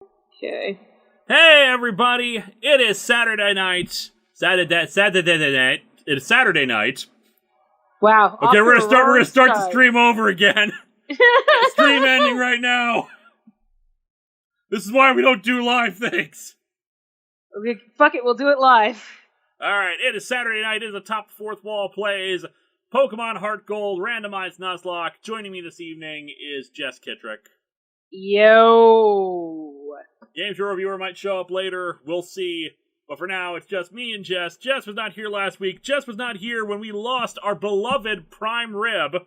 Okay. Hey everybody! It is Saturday night. Saturday night. It is Saturday night. Wow. Okay, we're gonna start the stream over again. Stream ending right now. This is why we don't do live things. Okay, fuck it, we'll do it live. Alright, it is Saturday night. It is AtopTheFourthWall plays Pokémon Heartgold Randomized Nuzlocke. Joining me this evening is Jess Kittrick. Yo. Game Show Reviewer might show up later. We'll see. But for now, it's just me and Jess. Jess was not here last week. Jess was not here when we lost our beloved Prime Rib.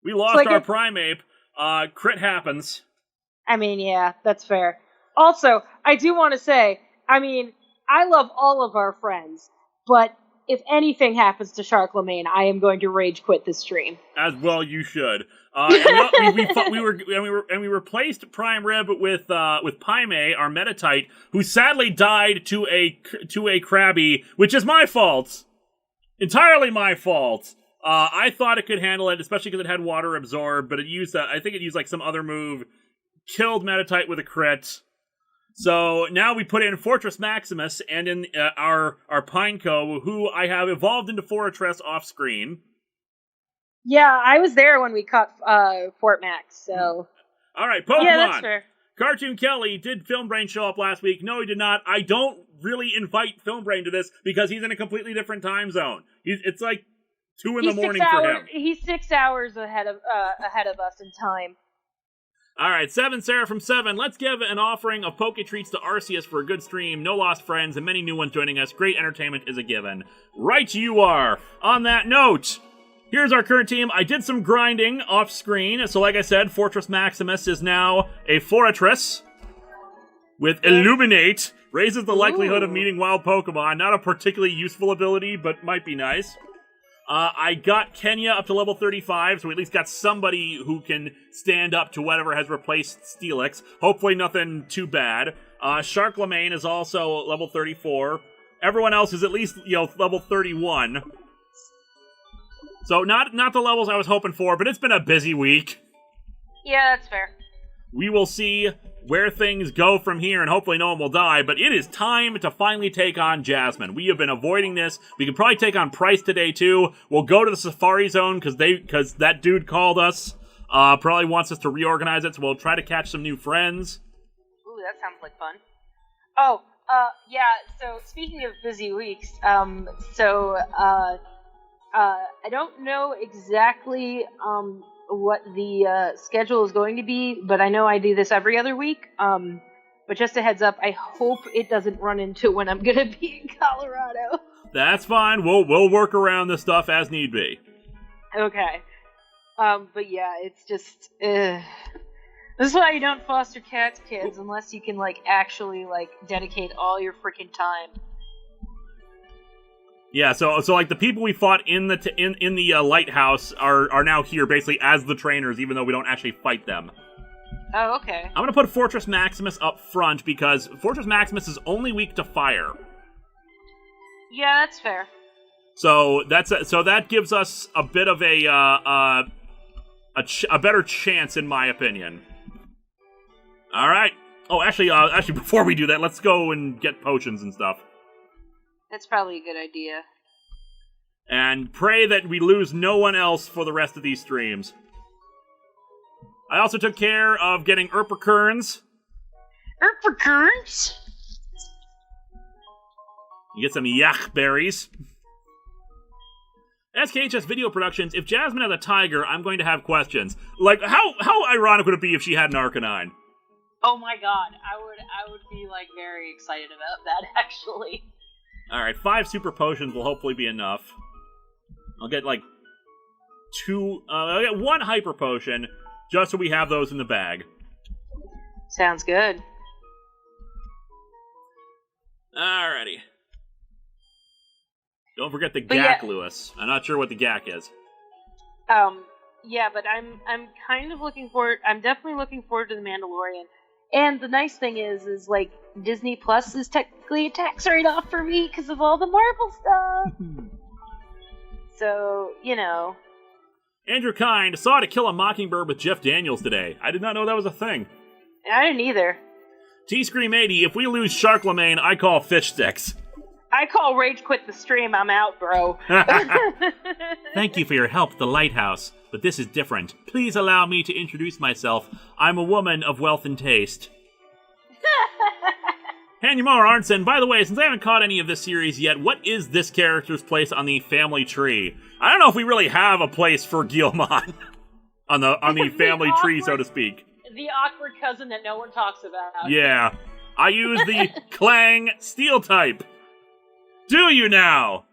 We lost our Primeape. Crit happens. I mean, yeah, that's fair. Also, I do want to say, I love all of our friends, but if anything happens to Charlemagne, I am going to rage quit this stream. As well, you should. We replaced Prime Rib with Paimei, our Metatite, who sadly died to a Krabby, which is my fault. Entirely my fault. I thought it could handle it, especially because it had water absorb, but I think it used like some other move, killed Metatite with a crit. So now we put in Fortress Maximus and in our Pineco, who I have evolved into Fortress off screen. Yeah, I was there when we caught Fort Max, so... Alright, Pokemon! Yeah, that's fair. Cartoon Kelly, did Film Brain show up last week? No, he did not. I don't really invite Film Brain to this because he's in a completely different time zone. It's like 2 in the morning for him. He's 6 hours ahead of us in time. Alright, Sarah from 7. Let's give an offering of Poke Treats to Arceus for a good stream, no lost friends, and many new ones joining us. Great entertainment is a given. Right you are! On that note, here's our current team. I did some grinding off screen, so like I said, Fortress Maximus is now a Fortress with Illuminate. Raises the likelihood of meeting wild Pokemon. Not a particularly useful ability, but might be nice. I got Kenya up to level 35, so we at least got somebody who can stand up to whatever has replaced Steelix. Hopefully nothing too bad. Charlemagne is also level 34. Everyone else is at least, level 31. So not the levels I was hoping for, but it's been a busy week. Yeah, that's fair. We will see where things go from here, and hopefully no one will die, but it is time to finally take on Jasmine. We have been avoiding this. We could probably take on Price today, too. We'll go to the Safari Zone, because that dude called us. Probably wants us to reorganize it, so we'll try to catch some new friends. Ooh, that sounds like fun. Oh, yeah, so speaking of busy weeks, I don't know exactly, what the schedule is going to be, but I know I do this every other week. But just a heads up, I hope it doesn't run into when I'm gonna be in Colorado. That's fine. We'll work around this stuff as need be. Okay. But yeah, it's just this is why you don't foster cats, kids, unless you can actually dedicate all your freaking time. Yeah, so like the people we fought in the lighthouse are now here basically as the trainers, even though we don't actually fight them. Oh, okay. I'm gonna put Fortress Maximus up front because Fortress Maximus is only weak to fire. Yeah, that's fair. So that gives us a bit of a better chance, in my opinion. All right. Oh, actually, before we do that, let's go and get potions and stuff. That's probably a good idea. And pray that we lose no one else for the rest of these streams. I also took care of getting Erpekerns. Erpekerns? You get some yak berries. SKHS Video Productions, if Jasmine has a tiger, I'm going to have questions. Like, how ironic would it be if she had an Arcanine? Oh my god, I would be very excited about that, actually. Alright, 5 super potions will hopefully be enough. I'll get, 2... I'll get 1 hyper potion, just so we have those in the bag. Sounds good. Alrighty. Don't forget the Gak, Lewis. I'm not sure what the Gak is. Yeah, but I'm kind of looking forward... I'm definitely looking forward to The Mandalorian. And the nice thing is Disney Plus is technically a tax write-off for me because of all the Marvel stuff. So, Andrew Kind saw To Kill a Mockingbird with Jeff Daniels today. I did not know that was a thing. I didn't either. T-Scream80, if we lose Sharklemane, I call fish sticks. I call rage quit the stream. I'm out, bro. Thank you for your help at the lighthouse, but this is different. Please allow me to introduce myself. I'm a woman of wealth and taste. Hanyamar Arnson, by the way, since I haven't caught any of this series yet, what is this character's place on the family tree? I don't know if we really have a place for Guilmon on the family tree, so to speak. The awkward cousin that no one talks about. Yeah. I use the Clang Steel type. Do you now?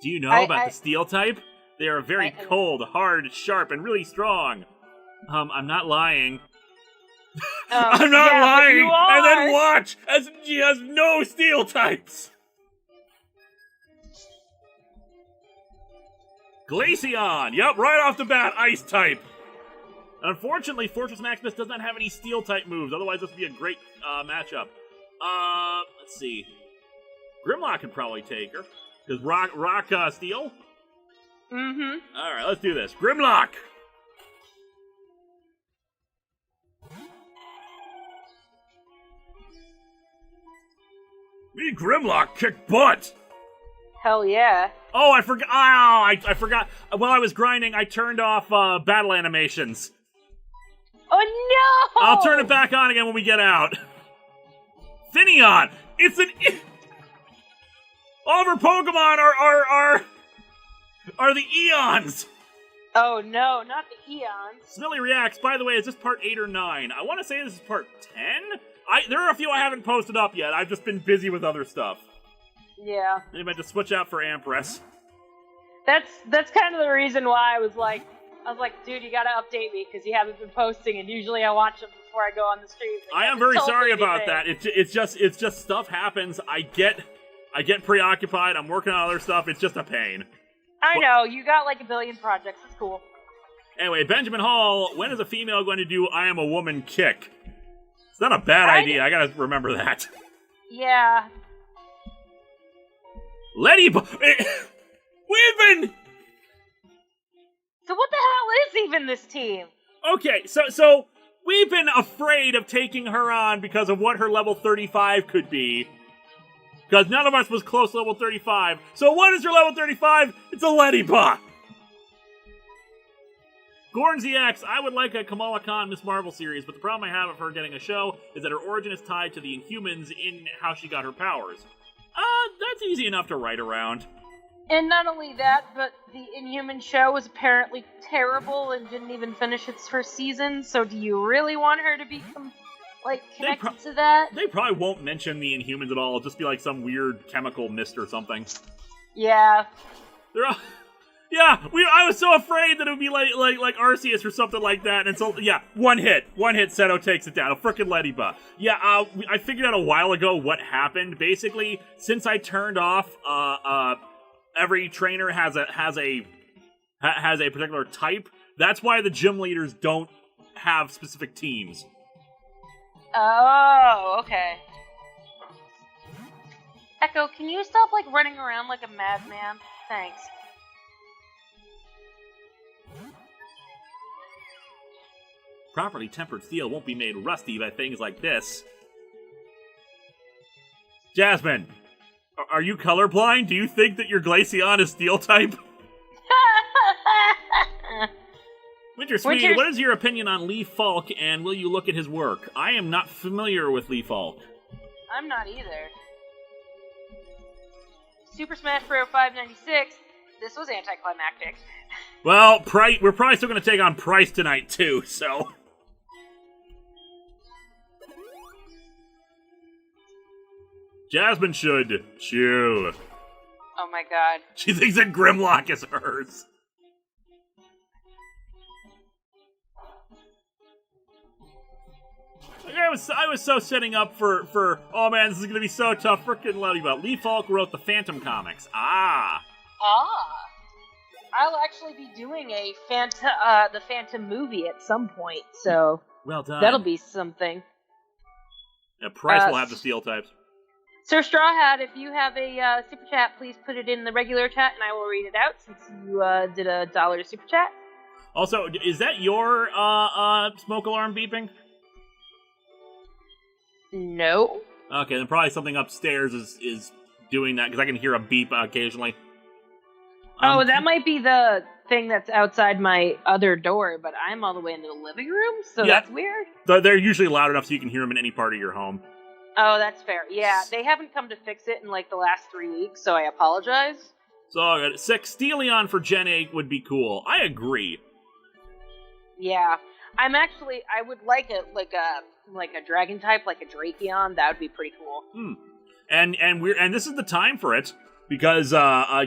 Do you know about the Steel type? They are very cold, hard, sharp, and really strong. I'm not lying. I'm not lying! And then watch, as she has no Steel types! Glaceon! Yep, right off the bat, Ice type. Unfortunately, Fortress Maximus does not have any Steel type moves, otherwise this would be a great matchup. Let's see. Grimlock could probably take her. Does Rock Steel? Mm-hmm. Alright, let's do this. Grimlock! Me Grimlock kick butt! Hell yeah. Oh, I forgot. I forgot. While I was grinding, I turned off battle animations. Oh no! I'll turn it back on again when we get out. Finneon! It's an... All of our Pokemon are the Eons! Oh no, not the Eons. Snilly Reacts, by the way, is this part 8 or 9? I want to say this is part 10? There are a few I haven't posted up yet. I've just been busy with other stuff. Yeah. I meant to switch out for Ampress. That's kind of the reason why I was like, dude, you gotta update me, because you haven't been posting, and usually I watch them before I go on the stream. I am very sorry about that. It's just stuff happens. I get preoccupied. I'm working on other stuff. It's just a pain. I know. You got like a billion projects. It's cool. Anyway, Benjamin Hall, when is a female going to do I am a woman kick? It's not a bad idea. I gotta remember that. Yeah. Letty... We've been... So what the hell is even this team? Okay, so we've been afraid of taking her on because of what her level 35 could be. Because none of us was close to level 35. So what is her level 35? It's a Lettyba! Gorn ZX, I would like a Kamala Khan Miss Marvel series, but the problem I have of her getting a show is that her origin is tied to the Inhumans in how she got her powers. That's easy enough to write around. And not only that, but the Inhuman show was apparently terrible and didn't even finish its first season, so do you really want her to be, connected to that? They probably won't mention the Inhumans at all. It'll just be like some weird chemical mist or something. Yeah. I was so afraid that it would be like Arceus or something like that, and so, yeah, one hit, Seto takes it down, a frickin' Lettyba. Yeah, I figured out a while ago what happened. Basically, since I turned off, every trainer has a particular type. That's why the gym leaders don't have specific teams. Oh, okay. Echo, can you stop running around like a madman? Thanks. Properly tempered steel won't be made rusty by things like this. Jasmine, are you colorblind? Do you think that your Glaceon is steel type? Winter Sweet, what is your opinion on Lee Falk, and will you look at his work? I am not familiar with Lee Falk. I'm not either. Super Smash Bros. 596. This was anticlimactic. Well, we're probably still going to take on Price tonight, too, so... Jasmine should chill. Oh my god. She thinks that Grimlock is hers. I was so setting up for oh man, this is gonna be so tough. Frickin' Lettyba. Lee Falk wrote the Phantom comics. I'll actually be doing the Phantom movie at some point, so well done. That'll be something. Yeah, Price will have the steel types. Sir Straw Hat, if you have a super chat, please put it in the regular chat, and I will read it out since you did $1 super chat. Also, is that your smoke alarm beeping? No. Okay, then probably something upstairs is doing that, because I can hear a beep occasionally. That might be the thing that's outside my other door, but I'm all the way into the living room, so that's weird. They're usually loud enough so you can hear them in any part of your home. Oh, that's fair. Yeah, they haven't come to fix it in like the last 3 weeks, so I apologize. So 6, Steelion for Gen 8 would be cool. I agree. Yeah. I would like a dragon type, like a Drakeon. That would be pretty cool. And this is the time for it, because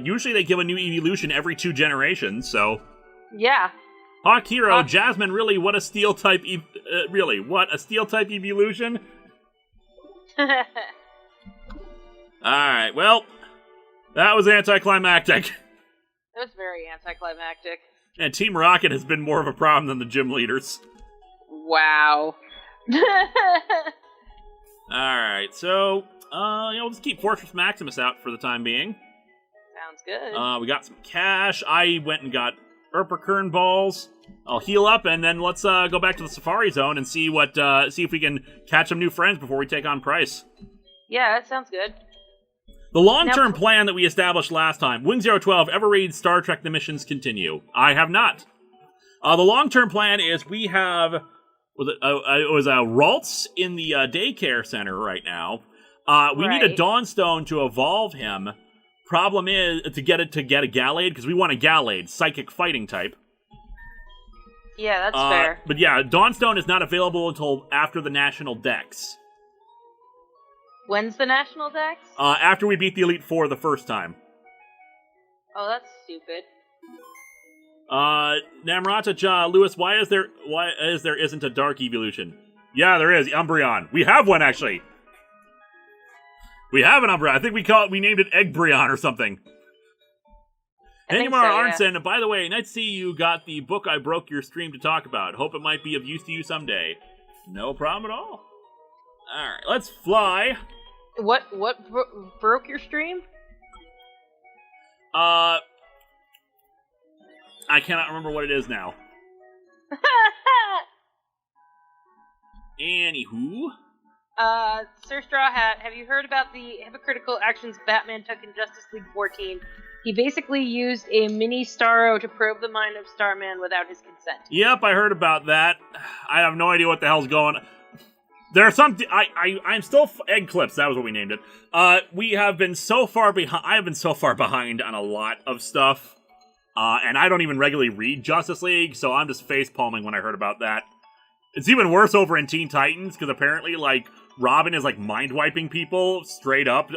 usually they give a new evolution every 2 generations. So yeah. Hawk Hero, Jasmine, really, what a steel type what a steel type evolution. All right, well, that was anticlimactic. It was very anticlimactic. And Team Rocket has been more of a problem than the gym leaders. Wow. Alright, so, we'll just keep Fortress Maximus out for the time being. Sounds good. We got some cash. I went and got Erpakern balls. I'll heal up, and then let's go back to the Safari Zone and see if we can catch some new friends before we take on Price. Yeah, that sounds good. The long-term plan that we established last time, Wing 012, ever read Star Trek The Missions Continue? I have not. The long-term plan is we have, it was a Ralts in the daycare center right now. We need a Dawnstone to evolve him. Problem is, to get a Gallade, because we want a Gallade, psychic fighting type. Yeah, that's fair. But yeah, Dawnstone is not available until after the National Dex. When's the National Dex? After we beat the Elite Four the first time. Oh, that's stupid. Namrata Lewis, why isn't a dark evolution? Yeah, there is, Umbreon. We have one, actually. We have an Umbreon. I think we named it Eggbrion or something. Hengemar Arnson, yeah. By the way, nice to see you got the book I broke your stream to talk about. Hope it might be of use to you someday. No problem at all. Alright, let's fly. What broke your stream? I cannot remember what it is now. Anywho. Sir Straw Hat, have you heard about the hypocritical actions Batman took in Justice League 14? He basically used a mini Starro to probe the mind of Starman without his consent. Yep, I heard about that. I have no idea what the hell's going on. There are some. I'm still Egg Clips. That was what we named it. We have been so far behind. I have been so far behind on a lot of stuff, and I don't even regularly read Justice League, so I'm just face palming when I heard about that. It's even worse over in Teen Titans because apparently, like, Robin is like mind wiping people straight up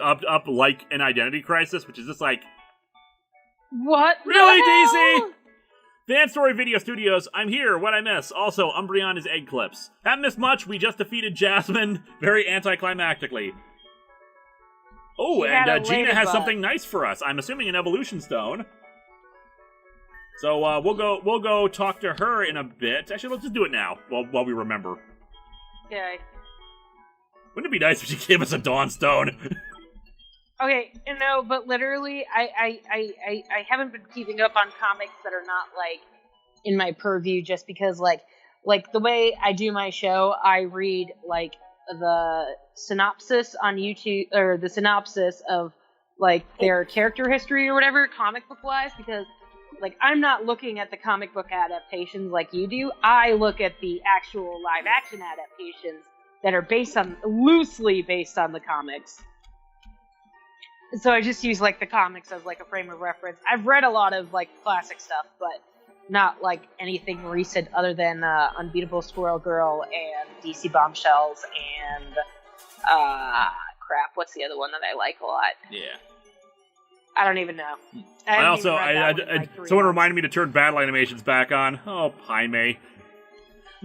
like an identity crisis, which is just like, what? Really, DC? Fan Story Video Studios, I'm here, what I miss? Also, Umbreon is Egg Clips. Haven't missed much, we just defeated Jasmine very anticlimactically. Oh, and Gina has something nice for us. I'm assuming an Evolution Stone. So, we'll go talk to her in a bit. Actually, let's just do it now, while we remember. Okay. Wouldn't it be nice if she gave us a Dawnstone? Okay, no, but literally, I haven't been keeping up on comics that are not, like, in my purview just because, like the way I do my show, I read, like, the synopsis on YouTube, or the synopsis of, like, their character history or whatever, comic book-wise, because, like, I'm not looking at the comic book adaptations like you do. I look at the actual live-action adaptations that are loosely based on the comics. So I just use, like, the comics as, like, a frame of reference. I've read a lot of, like, classic stuff, but not, like, anything recent other than Unbeatable Squirrel Girl and DC Bombshells and, what's the other one that I like a lot? Yeah. I don't even know. Someone reminded me to turn battle animations back on. Oh, Jaime.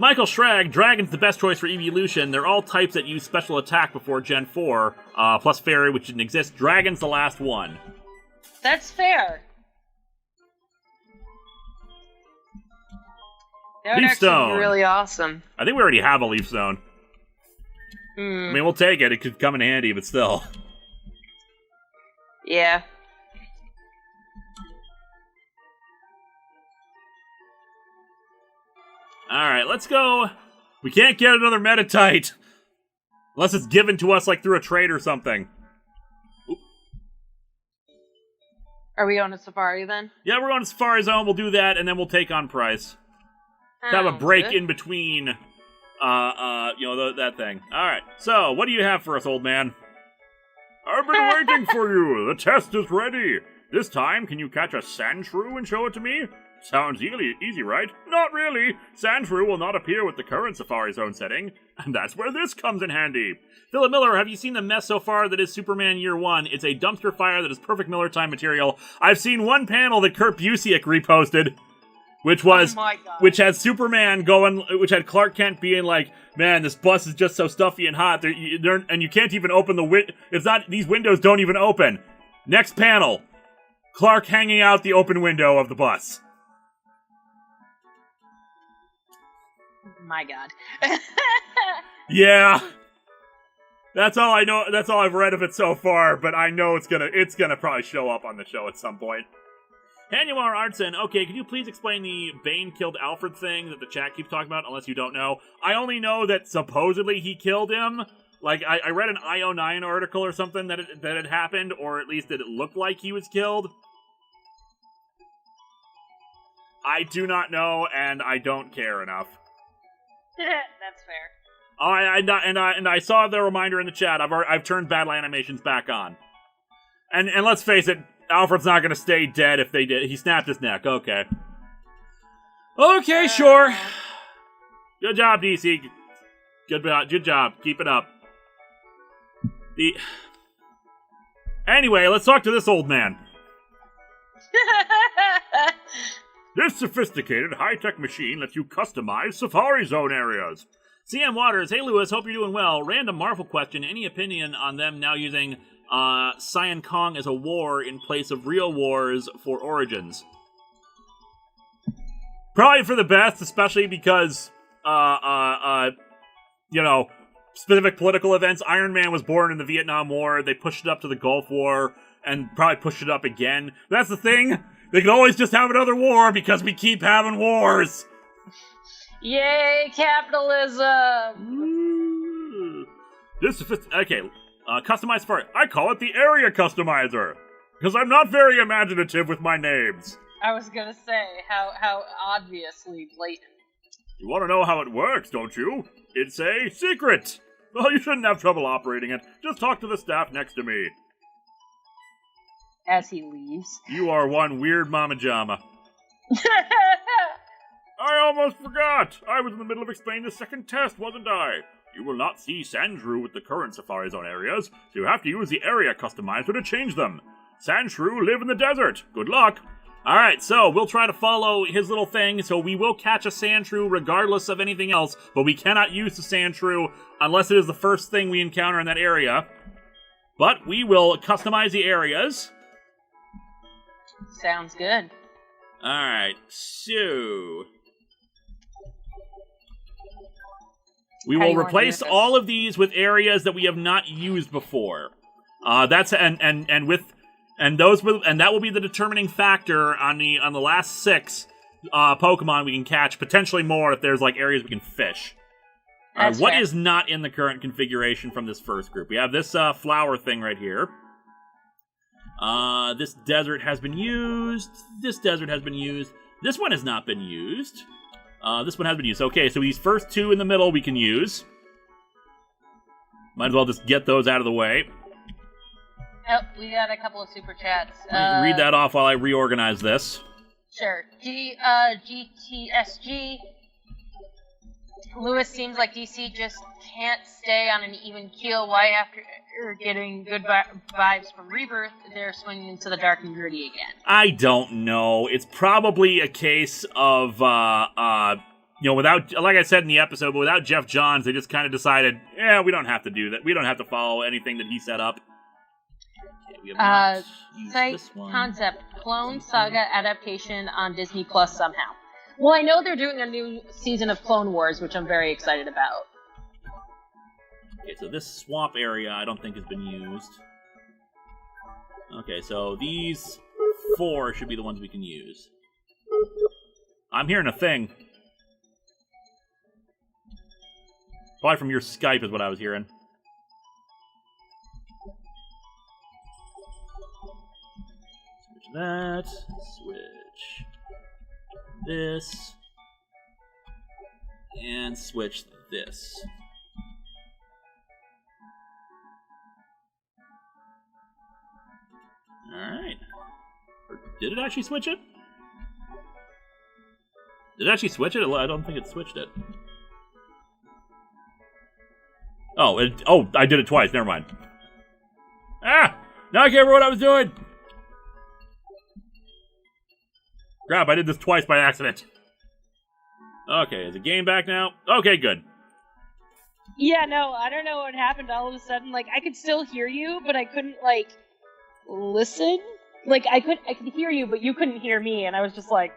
Michael Schrag, Dragon's the best choice for evolution. They're all types that use special attack before Gen 4, plus Fairy, which didn't exist. Dragon's the last one. That's fair. That would actually be really awesome. I think we already have a Leaf Stone. I mean, we'll take it. It could come in handy, but still. Yeah. Alright, let's go. We can't get another Metatite. Unless it's given to us, like, through a trade or something. Oop. Are we on a safari, then? Yeah, we're on Safari Zone. We'll do that, and then we'll take on Price. Have a break in between, that thing. Alright, so, what do you have for us, old man? I've been waiting for you. The test is ready. This time, can you catch a Sandshrew and show it to me? Sounds easy, right? Not really. Sandshrew will not appear with the current Safari Zone setting, and that's where this comes in handy. Philip Miller, have you seen the mess so far that is Superman Year 1? It's a dumpster fire that is perfect Miller time material. I've seen one panel that Kurt Busiek reposted, which had Superman which had Clark Kent being like, man, this bus is just so stuffy and hot, and you can't even open the window. These windows don't even open. Next panel, Clark hanging out the open window of the bus. My God. Yeah. That's all I know. That's all I've read of it so far, but I know it's gonna probably show up on the show at some point. Hanuar Artson, okay, can you please explain the Bane killed Alfred thing that the chat keeps talking about, unless you don't know? I only know that supposedly he killed him. Like, I read an IO9 article or something that had happened, or at least that it looked like he was killed. I do not know, and I don't care enough. That's fair. Oh, and I saw the reminder in the chat. I've turned battle animations back on. And let's face it, Alfred's not going to stay dead if they did. He snapped his neck. Okay. Okay, sure. Good job, DC. Good job. Keep it up. Anyway, let's talk to this old man. This sophisticated high-tech machine lets you customize Safari Zone areas. CM Waters, hey Lewis, hope you're doing well. Random Marvel question, any opinion on them now using Cyan Kong as a war in place of real wars for Origins? Probably for the best, especially because, specific political events. Iron Man was born in the Vietnam War, they pushed it up to the Gulf War, and probably pushed it up again. That's the thing! They can always just have another war because we keep having wars! Yay, capitalism! Customize Safari. I call it the area customizer, because I'm not very imaginative with my names. I was gonna say, how obviously blatant. You want to know how it works, don't you? It's a secret! Well, you shouldn't have trouble operating it. Just talk to the staff next to me. As he leaves. You are one weird mama jama. I almost forgot! I was in the middle of explaining the second test, wasn't I? You will not see Sandshrew with the current Safari Zone areas, so you have to use the area customizer to change them. Sandshrew live in the desert. Good luck. Alright, so we'll try to follow his little thing, so we will catch a Sandshrew regardless of anything else, but we cannot use the Sandshrew unless it is the first thing we encounter in that area. But we will customize the areas. Sounds good. Alright, so we will replace all of these with areas that we have not used before. That will be the determining factor on the last 6 Pokemon we can catch. Potentially more if there's like areas we can fish. What is not in the current configuration from this first group? We have this flower thing right here. This desert has been used. This desert has been used. This one has not been used. This one has been used. Okay, so these first 2 in the middle we can use. Might as well just get those out of the way. Oh, we got a couple of super chats. Read that off while I reorganize this. Sure. GTSG. Lewis seems like DC just can't stay on an even keel. Why, after getting good vibes from Rebirth, they're swinging into the dark and gritty again? I don't know. It's probably a case of, without, like I said in the episode, but without Jeff Johns, they just kind of decided, we don't have to do that. We don't have to follow anything that he set up. Okay, we have site concept, Clone Saga adaptation on Disney Plus somehow. Well, I know they're doing a new season of Clone Wars, which I'm very excited about. Okay, so this swamp area I don't think has been used. Okay, so these 4 should be the ones we can use. I'm hearing a thing. Probably from your Skype is what I was hearing. that. Switch this. And switch this. Alright. Did it actually switch it? Did it actually switch it? I don't think it switched it. Oh, I did it twice. Never mind. Ah! Now I can't remember what I was doing! Crap, I did this twice by accident. Okay, is the game back now? Okay, good. Yeah, no, I don't know what happened all of a sudden. Like, I could still hear you, but I couldn't, like, listen. Like, I could hear you, but you couldn't hear me, and I was just like,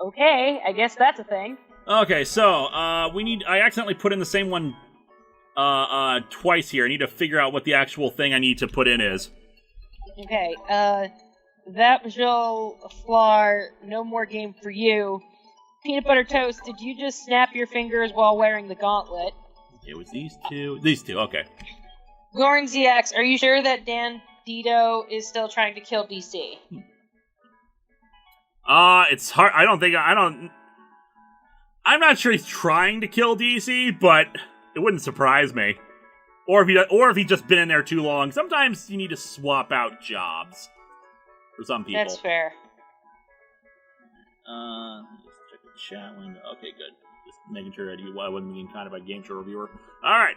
okay, I guess that's a thing. Okay, so, I accidentally put in the same one, twice here. I need to figure out what the actual thing I need to put in is. Okay, that was your Flar, no more game for you. Peanut Butter Toast, did you just snap your fingers while wearing the gauntlet? It was these two. These two, okay. Goring ZX, are you sure that Dan Dito is still trying to kill DC? It's hard. I'm not sure he's trying to kill DC, but it wouldn't surprise me. Or if he's just been in there too long. Sometimes you need to swap out jobs for some people. That's fair. Just check the chat window. Okay, good. Just making sure I wasn't being kind of a game show reviewer. Alright.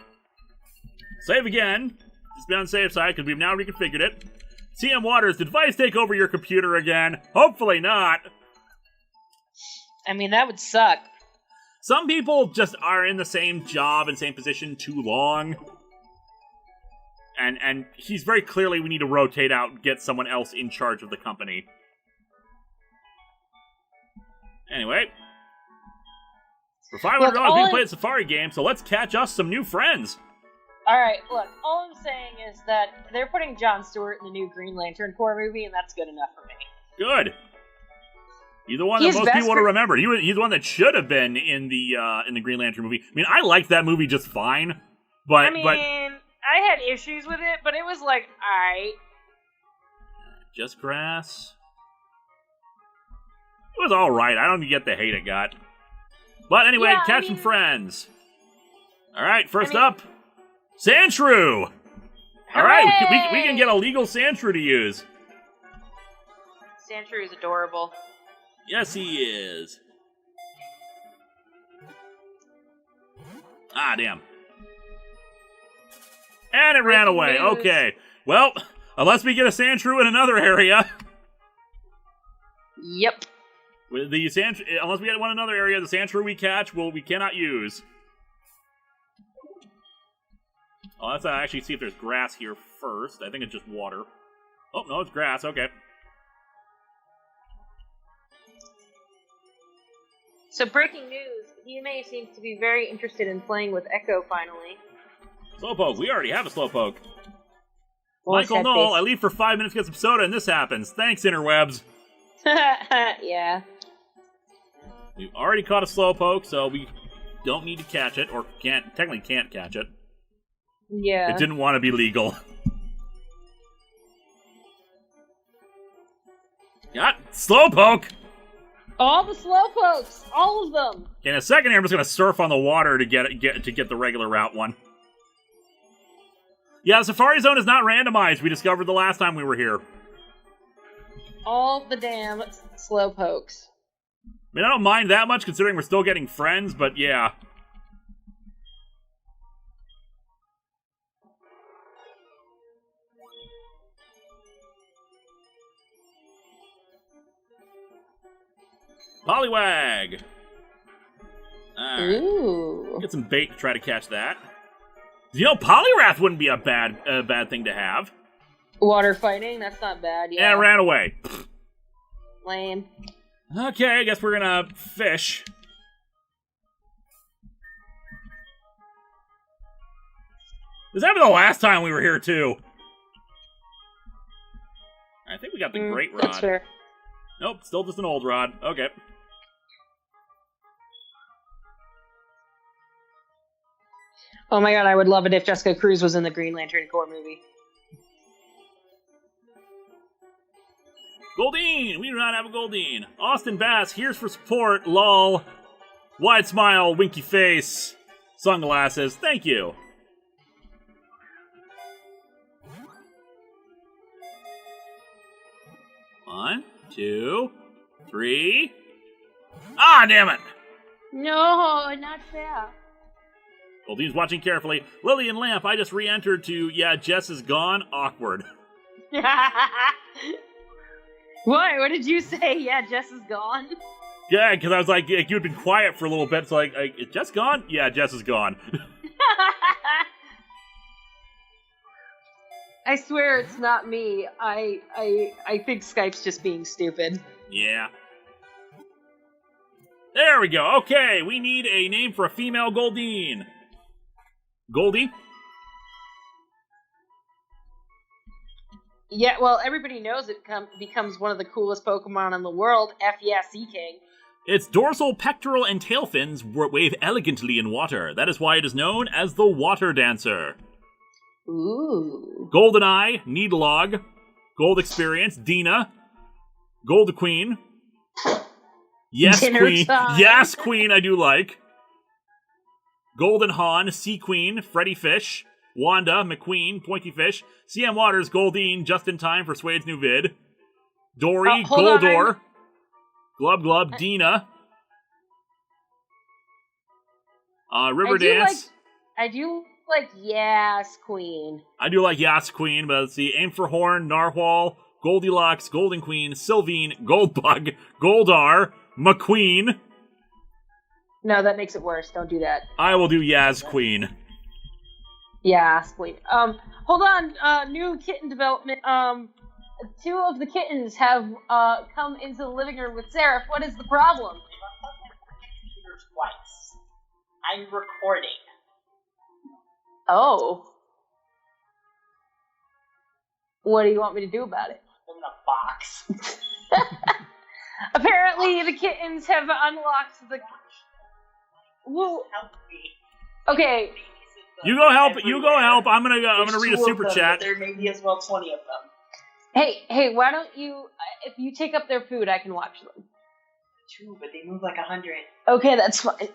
Save again. Just be on the safe side, because we've now reconfigured it. TM Waters, did Vice take over your computer again? Hopefully not. I mean, that would suck. Some people just are in the same job and same position too long. And he's very clearly, we need to rotate out and get someone else in charge of the company. Anyway. For $500, we can play a Safari game, so let's catch us some new friends. Alright, look, all I'm saying is that they're putting Jon Stewart in the new Green Lantern Corps movie, and that's good enough for me. Good. He's the one that most people want to remember. He's the one that should have been in the Green Lantern movie. I mean, I liked that movie just fine, but... I had issues with it, but it was like, alright. Just grass. It was alright. I don't get the hate it got. But anyway, catch some friends. Alright, first up, Sandshrew! Alright, we can get a legal Sandshrew to use. Sandshrew is adorable. Yes, he is. Ah, damn. And it ran away. Okay. Well, unless we get a Sandshrew in another area. Yep. Unless we get one in another area, the Sandshrew we catch, we cannot use. Oh, let's actually see if there's grass here first. I think it's just water. Oh, no, it's grass. Okay. So, breaking news. DMA seems to be very interested in playing with Echo finally. Slowpoke. We already have a Slowpoke. Michael Knoll, I leave for 5 minutes to get some soda, and this happens. Thanks, interwebs. Yeah. We've already caught a Slowpoke, so we don't need to catch it, or technically can't catch it. Yeah. It didn't want to be legal. Got Slowpoke! All the Slowpokes! All of them! In a second here, I'm just going to surf on the water to get the regular route one. Yeah, the Safari Zone is not randomized. We discovered the last time we were here. All the damn Slowpokes. I mean, I don't mind that much considering we're still getting friends, but yeah. Poliwag! Ooh. Get some bait to try to catch that. You know, Poliwrath wouldn't be a bad thing to have. Water fighting? That's not bad, yeah. And it ran away. Lame. Okay, I guess we're gonna fish. This happened the last time we were here, too. I think we got the Great Rod. That's fair. Nope, still just an old rod. Okay. Oh my god, I would love it if Jessica Cruz was in the Green Lantern Corps movie. Goldeen! We do not have a Goldeen. Austin Bass, here's for support. Lol. Wide smile, winky face. Sunglasses. Thank you. One, two, three. Ah, damn it! No, not fair. Goldeen's watching carefully. Lillian Lamp, I just re-entered to, yeah, Jess is gone. Awkward. What? What did you say? Yeah, Jess is gone. Yeah, because I was like, you'd been quiet for a little bit, so like, is Jess gone? Yeah, Jess is gone. I swear it's not me. I think Skype's just being stupid. Yeah. There we go. Okay, we need a name for a female Goldeen. Goldie? Yeah, well, everybody knows it becomes one of the coolest Pokemon in the world, Sea King. Its dorsal, pectoral, and tail fins wave elegantly in water. That is why it is known as the Water Dancer. Ooh. Goldeneye, Needlog, Gold Experience, Dina, Gold Queen. Yes, Dinner Queen. time. Yes, Queen, I do like. Golden Han, Sea Queen, Freddy Fish, Wanda, McQueen, Pointy Fish, CM Waters, Goldeen, just in time for Suede's new vid. Dory, Goldor, Glub Glub, Dina. Riverdance. I do like Yes, Queen. I do like Yas Queen, but let's see. Aim for Horn, Narwhal, Goldilocks, Golden Queen, Sylvine, Goldbug, Goldar, McQueen. No, that makes it worse. Don't do that. I will do Yas Queen. Yes, Queen. Hold on. New kitten development. Two of the kittens have come into the living room with Seraph. What is the problem? Twice. I'm recording. Oh. What do you want me to do about it? I'm in a box. Apparently, the kittens have unlocked the. Well, Help me. okay. You go help. You go help. I'm gonna read a There's super 2 of them, chat. but there may be as well 20 of them. Hey, why don't you? If you take up their food, I can watch them. True, but they move like 100. Okay, that's fine.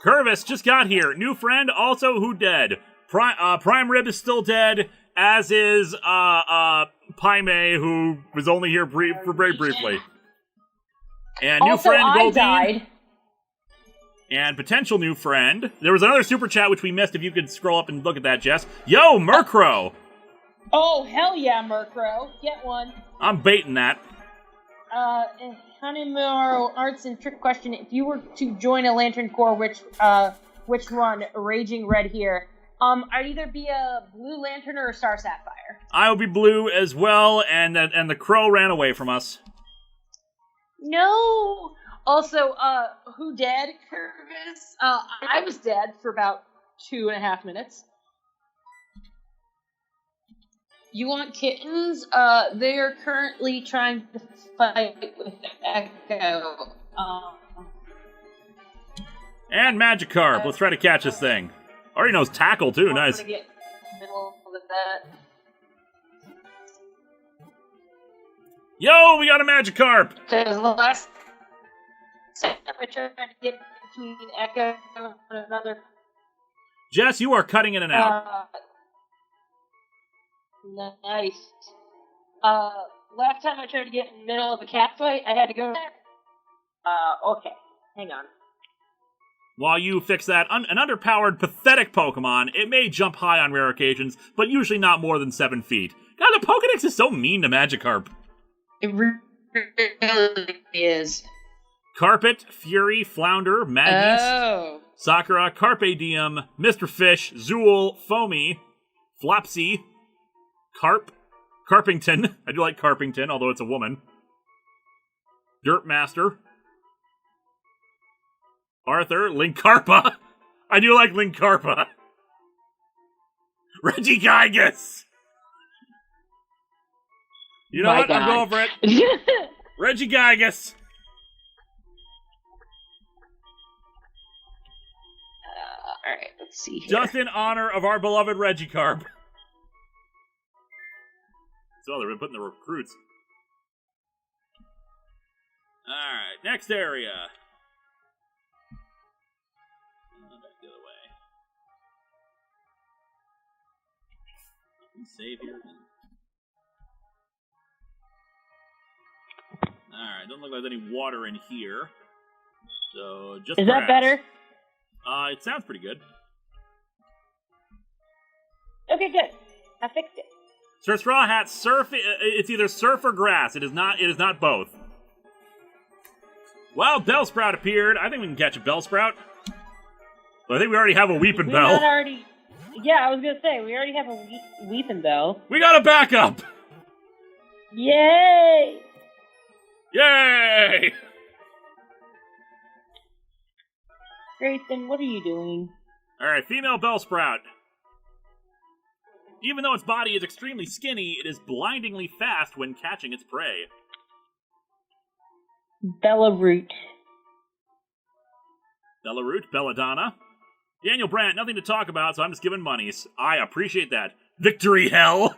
Curvis just got here. New friend. Also, who dead? Prime Rib is still dead. As is Paime, who was only here very briefly. And new Also, friend I Goldeen. died. And potential new friend. There was another super chat which we missed. If you could scroll up and look at that, Jess. Yo, Murkrow. Oh, hell yeah, Murkrow. Get one. I'm baiting that. Hanimaro Arts and Trick question. If you were to join a Lantern Corps, which one? Raging Red here. I'd either be a Blue Lantern or a Star Sapphire. I will be blue as well, and the crow ran away from us. No! Also, who dead, Curvis? I was dead for about 2.5 minutes. You want kittens? They are currently trying to fight with Echo. And Magikarp. Let's try to catch this thing. Already knows tackle, too. Nice. I'm gonna get in the middle of that. Yo, we got a Magikarp! Because the last time I tried to get between Echo and another. Jess, you are cutting in and out. Nice. Last time I tried to get in the middle of a cat fight, I had to go there. Okay. Hang on. While you fix that, an underpowered, pathetic Pokemon, it may jump high on rare occasions, but usually not more than 7 feet. God, the Pokedex is so mean to Magikarp. It really is. Carpet, Fury, Flounder, Maggies, Oh. Sakura, Carpe Diem, Mr. Fish, Zool, Foamy, Flopsy, Carpington. I do like Carpington, although it's a woman. Dirt Master. Arthur, Linkarpa. I do like Linkarpa. Regigigas. You know My what? God. I'm going for it. Regigigas. Alright, let's see here. Just in honor of our beloved Regikarp. So they've been putting the recruits. Alright, next area. Back the other way. Save here. Alright, don't look like there's any water in here. So, just Is grass. that better? It sounds pretty good. Okay, good. I fixed it. Sir Straw Hat, surf. It's either surf or grass. It is not both. Well, Bellsprout appeared. I think we can catch a Bellsprout. Well, I think we already have a Weeping Bell. Yeah, I was gonna say we already have a Weeping Bell. We got a backup. Yay! Yay! Grayson, what are you doing? All right, female Bellsprout. Even though its body is extremely skinny, it is blindingly fast when catching its prey. Bellaroot. Bellaroot, Belladonna. Daniel Brandt, nothing to talk about, so I'm just giving monies. I appreciate that. Victory Hell!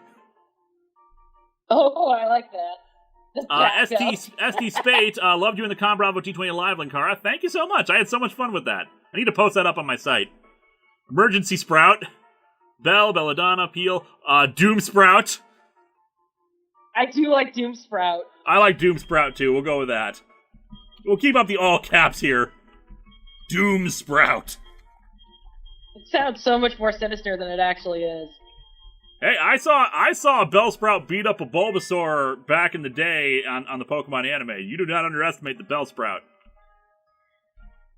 Oh, I like that. ST Spate, loved you in the Com Bravo T20 Live, Linkara. Thank you so much. I had so much fun with that. I need to post that up on my site. Emergency Sprout. Bell, Belladonna, Peel, Doom Sprout. I do like Doom Sprout. I like Doom Sprout too. We'll go with that. We'll keep up the all caps here. Doom Sprout. It sounds so much more sinister than it actually is. Hey, I saw a Bellsprout beat up a Bulbasaur back in the day on the Pokemon anime. You do not underestimate the Bellsprout.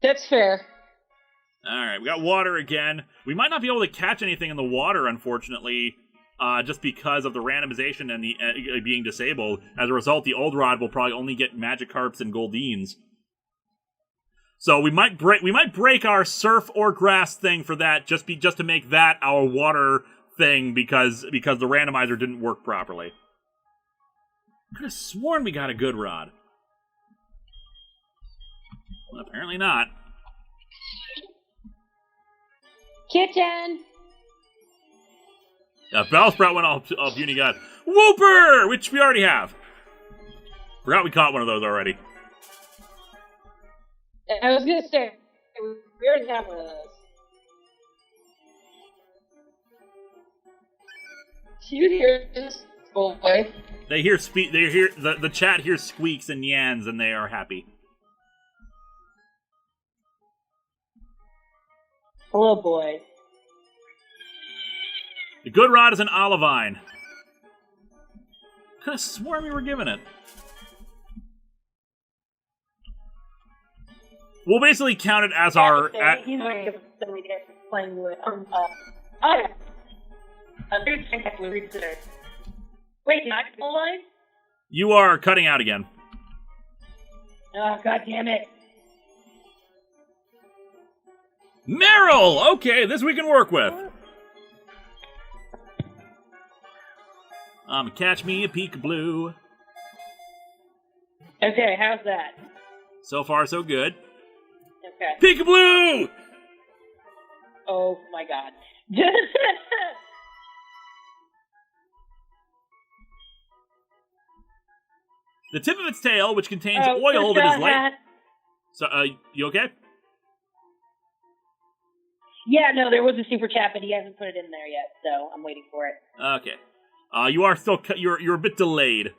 That's fair. Alright, we got water again. We might not be able to catch anything in the water, unfortunately, just because of the randomization and the being disabled. As a result, the Old Rod will probably only get Magikarps and Goldines. So we might break our surf or grass thing for that, just to make that our water thing because the randomizer didn't work properly. I could have sworn we got a good rod. Well, apparently not. Kitchen! Bellsprout went all Puny God. Whooper! Which we already have. Forgot we caught one of those already. I was gonna say, we already have one of those. Do you hear this boy? They hear the chat hears squeaks and yans and they are happy. Hello, boy. The good rod is an Olivine. Could have sworn we were given it. We'll basically count it as our. He's playing with. Wait, not full line? You are cutting out again. Oh, god damn it. Meryl! Okay, this we can work with. Catch me a Peekaboo. Okay, how's that? So far, so good. Okay. Peekaboo! Oh my god. The tip of its tail, which contains oil that is light. So, you okay? Yeah, no, there was a super chat, but he hasn't put it in there yet, so I'm waiting for it. Okay. You are still you're a bit delayed.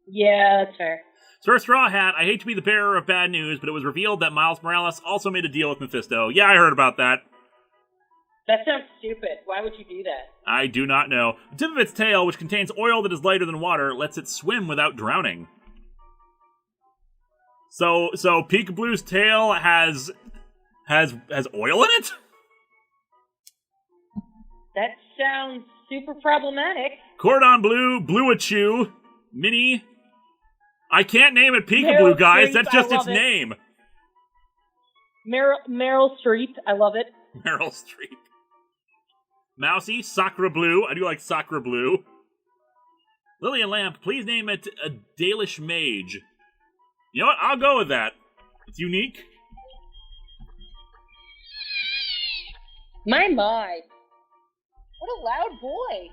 Yeah, that's fair. Sir Straw Hat, I hate to be the bearer of bad news, but it was revealed that Miles Morales also made a deal with Mephisto. Yeah, I heard about that. That sounds stupid. Why would you do that? I do not know. The tip of its tail, which contains oil that is lighter than water, lets it swim without drowning. So Peekaboo's tail has oil in it? That sounds super problematic. Cordon Bleu, Bluachew, Mini. I can't name it Peekaboo, guys. That's just its name. Meryl Streep. I love it. Meryl Streep. Mousy, Sacre Blue. I do like Sacre Blue. Lillian Lamp, please name it a Dalish Mage. You know what? I'll go with that. It's unique. My. What a loud boy.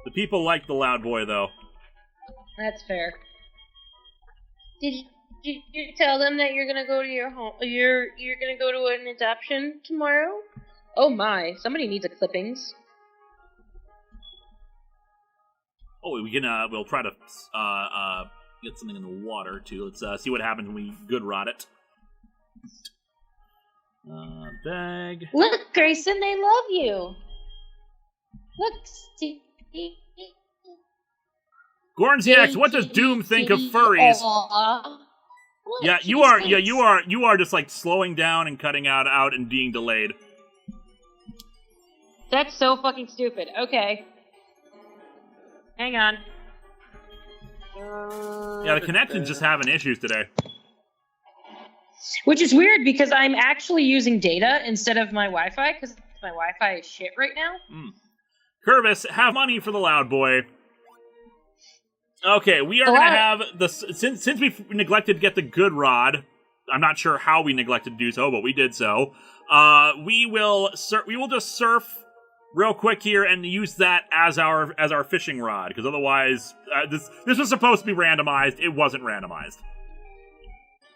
The people like the loud boy, though. That's fair. Did you tell them that you're gonna go to your home? You're gonna go to an adoption tomorrow? Oh my! Somebody needs a clippings. Oh, we can. We'll try to get something in the water too. Let's see what happens when we good rot it. Bag. Look, Grayson, they love you. Look, Steve. Gornziax, what does Doom think of furries? Look, Yeah, you are. Yeah, you are just like slowing down and cutting out and being delayed. That's so fucking stupid. Okay. Hang on. Yeah, the connection's just having issues today. Which is weird because I'm actually using data instead of my Wi-Fi because my Wi-Fi is shit right now. Curvis, have money for the loud boy. Okay, we are going to have the since we neglected to get the good rod. I'm not sure how we neglected to do so, but we did so. We will just surf real quick here and use that as our fishing rod because otherwise this was supposed to be randomized. It wasn't randomized.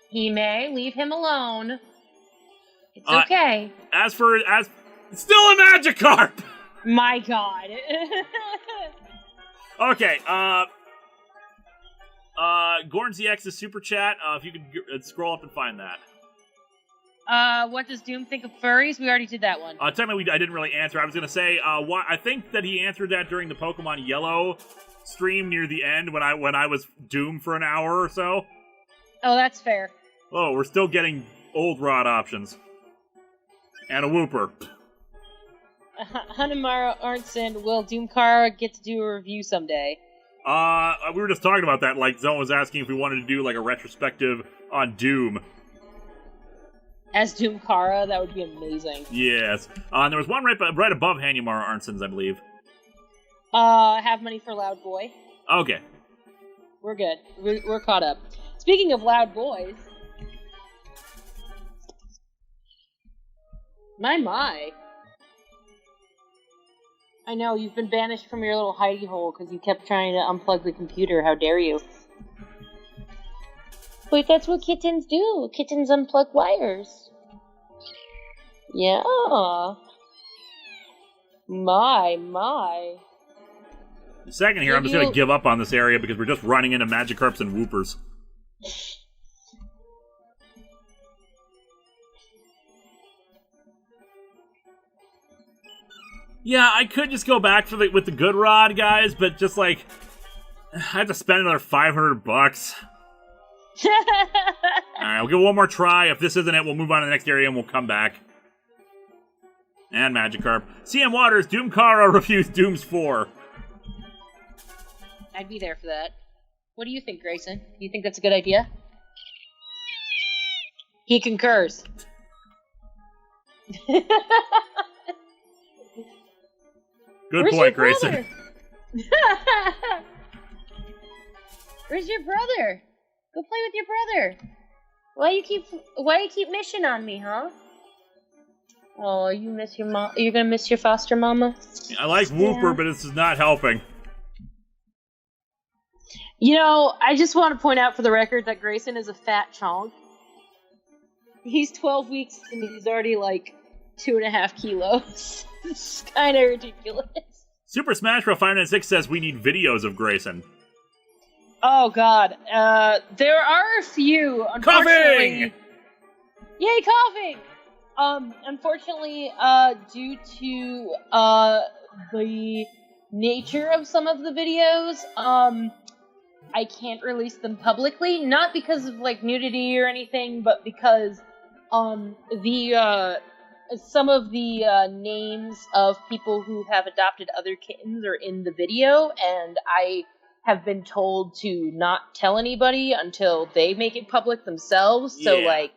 He may leave him alone. It's okay. As still a Magikarp. My God. Okay. GornZX's super chat. If you could scroll up and find that. What does Doom think of furries? We already did that one. Technically, I didn't really answer. I was gonna say, I think that he answered that during the Pokemon Yellow stream near the end when I was Doom for an hour or so. Oh, that's fair. Oh, we're still getting old rod options. And a Wooper. Hanamara Arnson, will Doomkara get to do a review someday? We were just talking about that. Like, Zone was asking if we wanted to do, like, a retrospective on Doom. As Doomkara, that would be amazing. Yes. And there was one right above Hanamara Arnson's, I believe. Have money for Loud Boy. Okay. We're good. We're caught up. Speaking of Loud Boys... My. I know, you've been banished from your little hidey hole because you kept trying to unplug the computer. How dare you? Wait, that's what kittens do. Kittens unplug wires. Yeah. My. A second here, I'm just going to give up on this area because we're just running into Magikarps and Woopers. Yeah, I could just go back with the good rod, guys, but just like I have to spend another $500. All right, we'll give it one more try. If this isn't it, we'll move on to the next area and we'll come back. And Magikarp. CM Waters, Doomkara refused Dooms 4. I'd be there for that. What do you think, Grayson? Do you think that's a good idea? He concurs. Good point, Grayson. Where's your brother? Go play with your brother. Why you keep mission on me, huh? Oh, you miss your mom. You're gonna miss your foster mama. I like Wooper, but this is not helping. You know, I just want to point out for the record that Grayson is a fat chonk. He's 12 weeks and he's already like 2.5 kilos. It's kind of ridiculous. Super Smash Bros. 596 says we need videos of Grayson. Oh God, there are a few. Unfortunately, Coughing! Yay, coughing! Unfortunately, due to the nature of some of the videos, I can't release them publicly. Not because of like nudity or anything, but because some of the names of people who have adopted other kittens are in the video, and I have been told to not tell anybody until they make it public themselves. Yeah. So, like...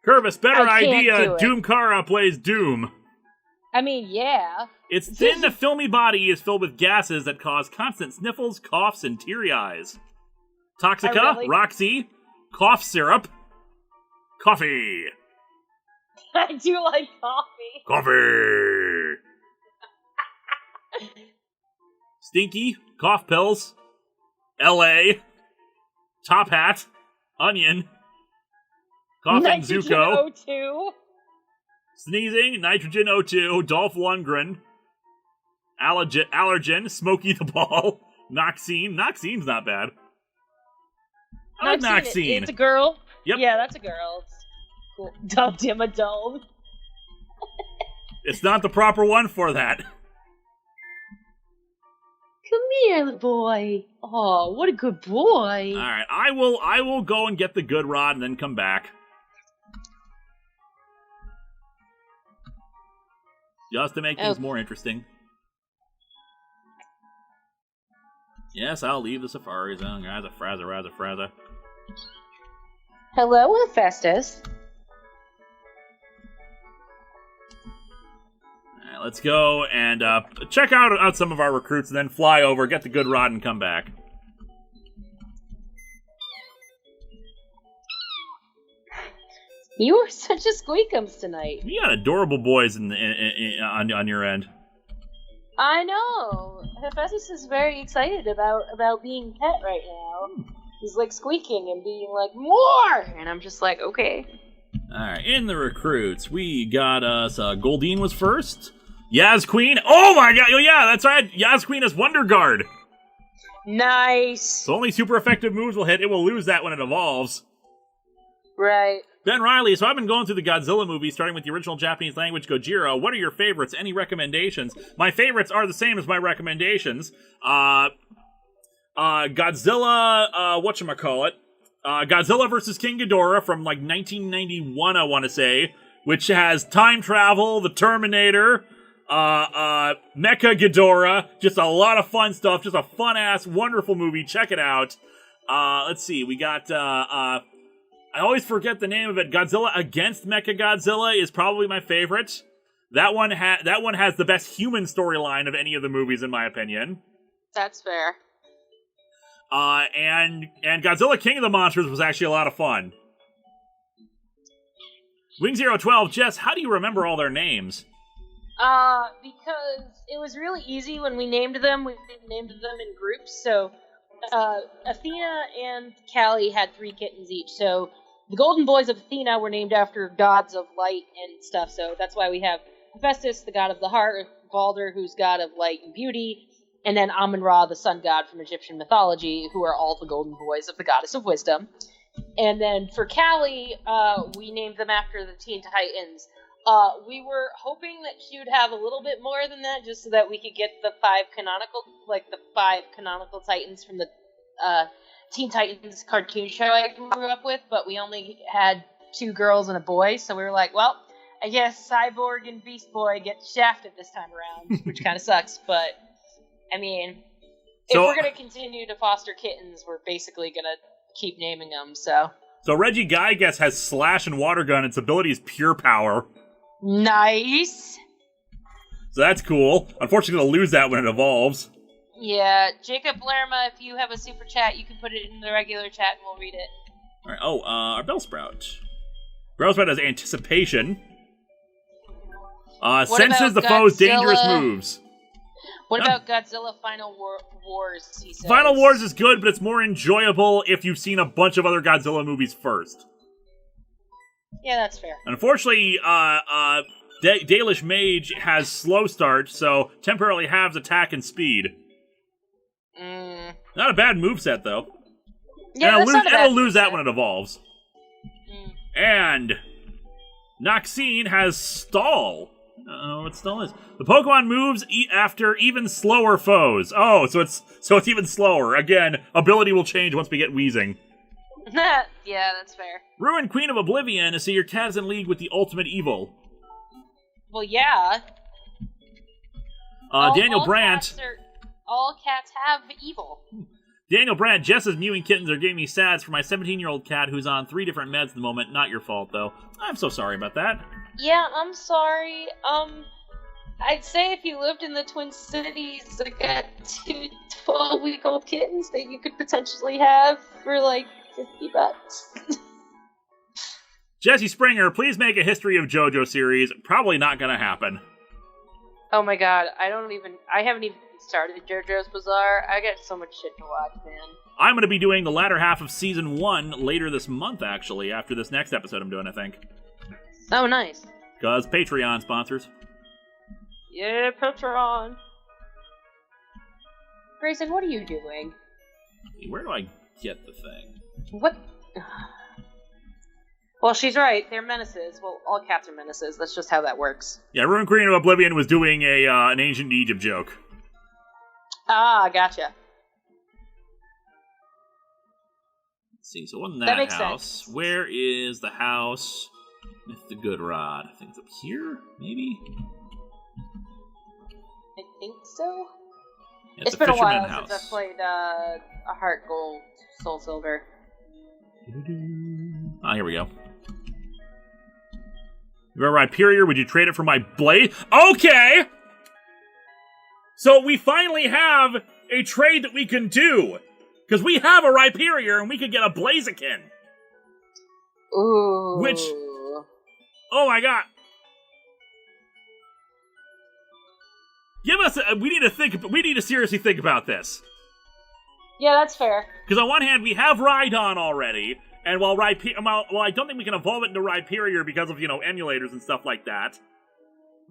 Curvis, better idea. Doomkara plays Doom. I mean, yeah. Its thin, filmy body is filled with gases that cause constant sniffles, coughs, and teary eyes. Toxica, Roxy, cough syrup, coffee. I do like coffee. Coffee. Stinky, cough pills, LA, Top Hat, Onion. Coughing, Nitrogen Zuko. O2. Sneezing, Nitrogen O2. Dolph Lundgren. Allergen, Smokey the Ball. Noxine. Noxine's not bad. I like Noxine. It's a girl. Yep. Yeah, that's a girl. It's cool. Dum-dim-a-dome. It's not the proper one for that. Come here, little boy. Oh, what a good boy. Alright, I will go and get the good rod and then come back. Just to make things more interesting. Yes, I'll leave the Safari Zone. Guys, a Fraza. Hello, Hephaestus. Alright, let's go and check out some of our recruits and then fly over, get the good rod, and come back. You are such a squeakums tonight. You got adorable boys on your end. I know. Hephaestus is very excited about being pet right now. He's like squeaking and being like, more! And I'm just like, okay. Alright, in the recruits, we got us, Goldeen was first. Yaz Queen. Oh my god, oh yeah, that's right. Yaz Queen is Wonder Guard. Nice. So only super effective moves will hit. It will lose that when it evolves. Right. Ben Riley, so I've been going through the Godzilla movies, starting with the original Japanese language Gojira. What are your favorites? Any recommendations? My favorites are the same as my recommendations. Godzilla, whatchamacallit? Godzilla vs. King Ghidorah from, like, 1991, I want to say, which has time travel, the Terminator, Mecha Ghidorah, just a lot of fun stuff, just a fun-ass, wonderful movie. Check it out. Let's see, we got, I always forget the name of it. Godzilla Against Mechagodzilla is probably my favorite. That one has the best human storyline of any of the movies, in my opinion. That's fair. And Godzilla King of the Monsters was actually a lot of fun. Wing012, Jess, how do you remember all their names? Because it was really easy when we named them. We named them in groups. So, Athena and Callie had 3 kittens each. So, the Golden Boys of Athena were named after gods of light and stuff. So, that's why we have Hephaestus, the god of the heart, Balder, who's god of light and beauty, and then Amun-Ra, the sun god from Egyptian mythology, who are all the Golden Boys of the goddess of wisdom. And then for Callie, we named them after the Teen Titans. We were hoping that she would have a little bit more than that, just so that we could get the 5 canonical Titans from the Teen Titans cartoon show I grew up with, but we only had 2 girls and a boy, so we were like, well, I guess Cyborg and Beast Boy get shafted this time around, which kind of sucks, but, I mean, if we're going to continue to foster kittens, we're basically going to keep naming them, so. So Reggie Gygas has Slash and Water Gun. Its ability is Pure Power. Nice. So that's cool. Unfortunately, it'll lose that when it evolves. Yeah, Jacob Lerma, if you have a super chat, you can put it in the regular chat and we'll read it. All right. Oh, our Bellsprout. Bellsprout has Anticipation. Senses the foe's dangerous moves. What about Godzilla Final Wars, he says? Final Wars is good, but it's more enjoyable if you've seen a bunch of other Godzilla movies first. Yeah, that's fair. Unfortunately, Dalish Mage has slow start, so temporarily halves attack and speed. Not a bad moveset, though. Yeah, it'll lose that when it evolves. And Noxine has Stall. I don't know what Stall is. The Pokemon moves after even slower foes. Oh, so it's even slower. Again, ability will change once we get Wheezing. Yeah, that's fair. Ruin Queen of Oblivion, so your cat is in league with the ultimate evil. Well, yeah. Daniel Brandt. All cats have evil. Daniel Brandt, Jess's mewing kittens are giving me sads for my 17-year-old cat who's on 3 different meds at the moment. Not your fault, though. I'm so sorry about that. Yeah, I'm sorry. I'd say if you lived in the Twin Cities, like, got 2 12-week-old kittens that you could potentially have for, like, $50. Jesse Springer, please make a History of JoJo series. Probably not gonna happen. Oh my god, I haven't even started JoJo's Bizarre. I got so much shit to watch, man. I'm going to be doing the latter half of Season 1 later this month, actually, after this next episode I'm doing, I think. Oh, nice. Because Patreon sponsors. Yeah, Patreon. Grayson, what are you doing? Where do I get the thing? What? Well, she's right. They're menaces. Well, all cats are menaces. That's just how that works. Yeah, Ruin Queen of Oblivion was doing an ancient Egypt joke. Ah, gotcha. Let's see, so wasn't That makes house? sense. Where is the house with the good rod? I think it's up here, maybe? I think so. Yeah, It's the been a Fisherman while house. since I've played a Heartgold Soul Silver. Ah, here we go. Remember Hyperior? Would you trade it for my blade? Okay! So we finally have a trade that we can do. Because we have a Hyperior and we could get a Blaziken. Ooh. Which... Oh my god. Give us... we need to seriously think about this. Yeah, that's fair. Because on one hand, we have Rhydon already, and while I don't think we can evolve it into Rhyperior because of, emulators and stuff like that,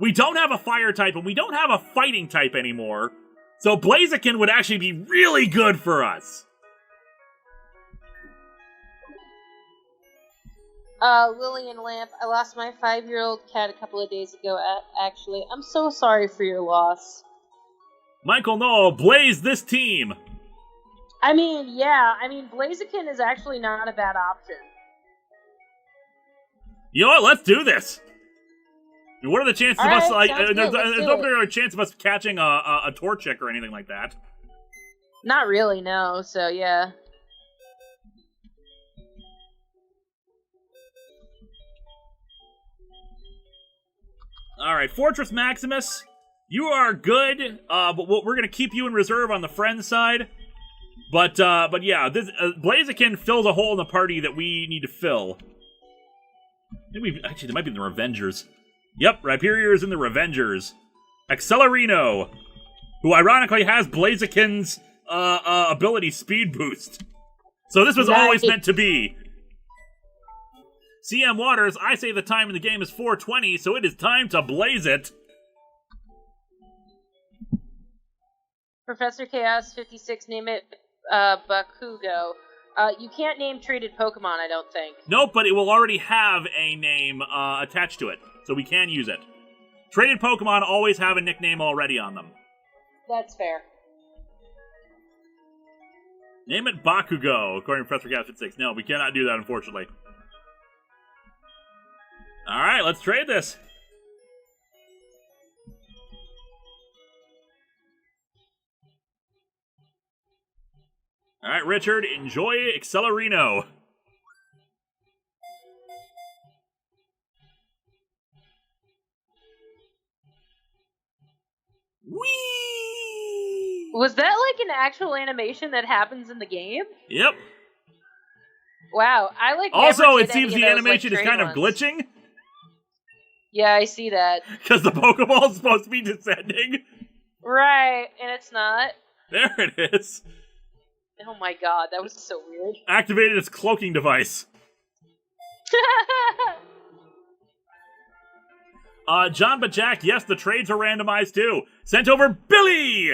we don't have a fire type, and we don't have a fighting type anymore, so Blaziken would actually be really good for us. Lillian Lamp, I lost my 5-year-old cat a couple of days ago, actually. I'm so sorry for your loss. Michael Knoll, blaze this team! I mean, yeah. Blaziken is actually not a bad option. You know what? Let's do this! What are the chances of us, Alright, sounds good. there's Let's do no it. chance of us catching a Torchic or anything like that. Not really, no, so yeah. Alright, Fortress Maximus, you are good, but we're gonna keep you in reserve on the friends side. But yeah, this Blaziken fills a hole in the party that we need to fill. Maybe actually, they might be in the Revengers. Yep, Rhyperior is in the Revengers. Accelerino, who ironically has Blaziken's ability speed boost. So this was always meant to be. CM Waters, I say the time in the game is 4:20, so it is time to blaze it. Professor Chaos 56, name it Bakugo. You can't name traded Pokemon, I don't think. Nope, but it will already have a name attached to it, so we can use it. Traded Pokemon always have a nickname already on them. That's fair. Name it Bakugo, according to Professor Chaos 56. No, we cannot do that, unfortunately. Alright, let's trade this. Alright, Richard, enjoy Accelerino. Whee! Was that like an actual animation that happens in the game? Yep. Wow, I like. Also, never it did seems any the of those, animation like, is kind of trade ones. glitching. Yeah, I see that. Because the Pokeball is supposed to be descending. Right, and it's not. There it is. Oh my god, that was so weird. Activated its cloaking device. John but Jack, yes, the trades are randomized too. Sent over Billy!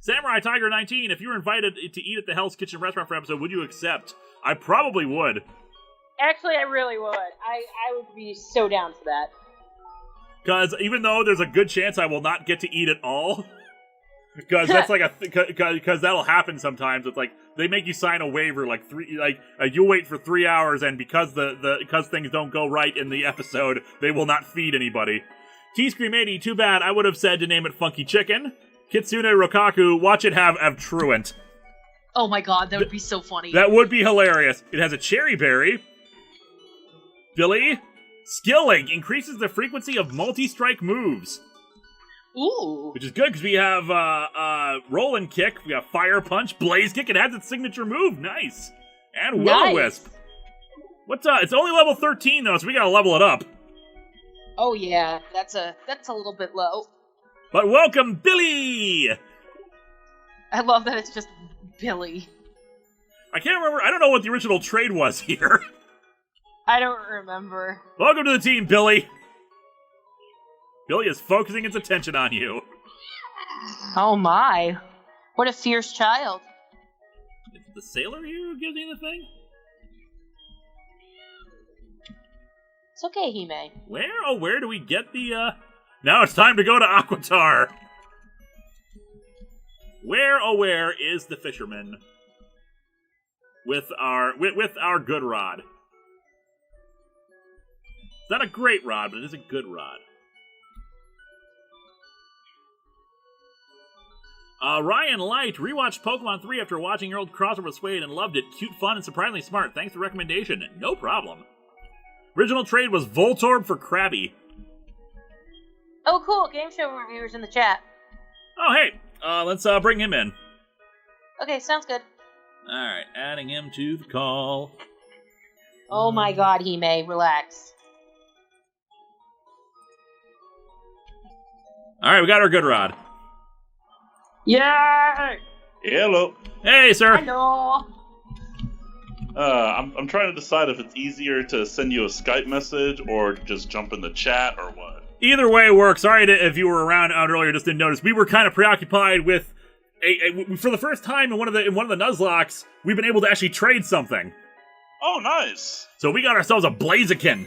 Samurai Tiger 19, if you were invited to eat at the Hell's Kitchen restaurant for an episode, would you accept? I probably would. Actually, I really would. I would be so down for that. Because even though there's a good chance I will not get to eat at all, because that's like because that'll happen sometimes. It's like they make you sign a waiver you wait for 3 hours, and because because things don't go right in the episode, they will not feed anybody. T-Scream 80, too bad. I would have said to name it Funky Chicken. Kitsune Rokaku, watch it have Truant. Oh my god, that would be so funny. That would be hilarious. It has a cherry berry. Billy, Skill Link increases the frequency of multi-strike moves. Ooh. Which is good, because we have Roll and Kick, we have Fire Punch, Blaze Kick, it has its signature move, nice. And Will-O-Wisp. What's it's only level 13 though, so we gotta level it up. Oh yeah, that's a little bit low. But welcome, Billy! I love that it's just Billy. I can't remember. I don't know what the original trade was here. I don't remember. Welcome to the team, Billy. Billy is focusing its attention on you. Oh my. What a fierce child. Is it the sailor here who gives you the thing? It's okay, Hime. Where? Oh, where do we get the, Now it's time to go to Aquitar. Where, oh where is the fisherman? With our good rod. It's not a great rod, but it is a good rod. Ryan Light rewatched Pokemon 3 after watching your old crossover with Suede and loved it. Cute, fun, and surprisingly smart. Thanks for the recommendation. No problem. Original trade was Voltorb for Krabby. Oh, cool. Game show reviewers in the chat. Oh, hey. Let's bring him in. Okay, sounds good. Alright, adding him to the call. Oh my god, Hime, relax. Alright, we got our good rod. Yay! Hello. Hey, sir. Hello. I'm trying to decide if it's easier to send you a Skype message or just jump in the chat or what. Either way works. Sorry if you were around out earlier, just didn't notice. We were kind of preoccupied with for the first time in one of the Nuzlocks, we've been able to actually trade something. Oh, nice. So we got ourselves a Blaziken.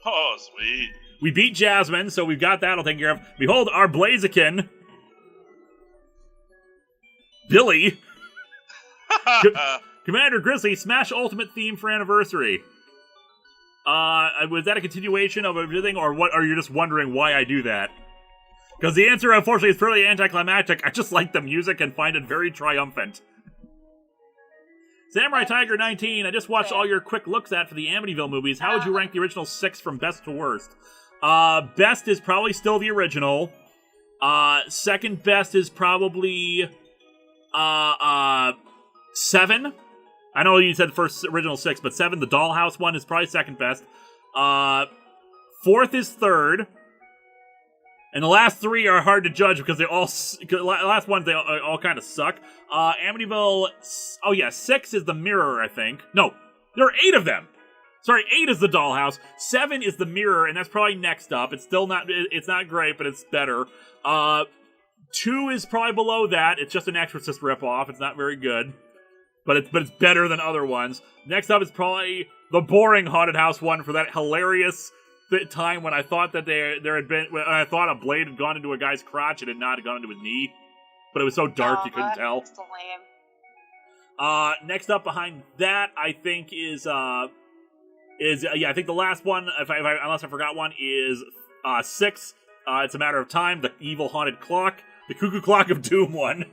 Oh, sweet. We beat Jasmine, so we've got that all taken care of. Behold, our Blaziken. Billy. Commander Grizzly, Smash Ultimate theme for anniversary. Was that a continuation of everything, or what? Are you just wondering why I do that? Because the answer, unfortunately, is fairly anticlimactic. I just like the music and find it very triumphant. Samurai Tiger 19, I just watched all your quick looks at for the Amityville movies. How would you rank the original 6 from best to worst? Best is probably still the original. Second best is probably 7. I know you said the first original 6, but 7, the Dollhouse one, is probably second best. 4th is 3rd. And the last 3 are hard to judge because they all, last ones, they all kind of suck. Amityville, 6 is the Mirror, I think. No, there are 8 of them. Sorry, 8 is the Dollhouse. 7 is the Mirror, and that's probably next up. It's still not, it's not great, but it's better. 2 is probably below that. It's just an Exorcist ripoff. It's not very good. But it's better than other ones. Next up is probably the boring Haunted House one for that hilarious time when I thought that when I thought a blade had gone into a guy's crotch and had not gone into his knee. But it was so dark you couldn't tell. That's lame. Next up behind that, I think I think the last one, unless I forgot one, is 6. It's a Matter of Time, the evil haunted clock, the Cuckoo Clock of Doom one.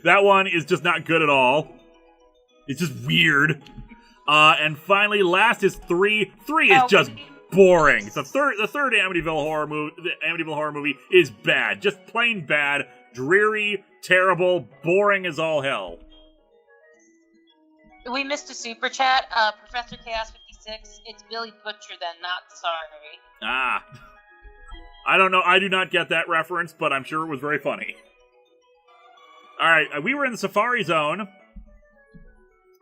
That one is just not good at all. It's just weird. And finally, last is 3. 3 is just boring. The third Amityville horror movie is bad, just plain bad, dreary, terrible, boring as all hell. We missed a super chat. Professor Chaos 56. It's Billy Butcher then, not sorry. Ah. I don't know. I do not get that reference, but I'm sure it was very funny. Alright, we were in the Safari Zone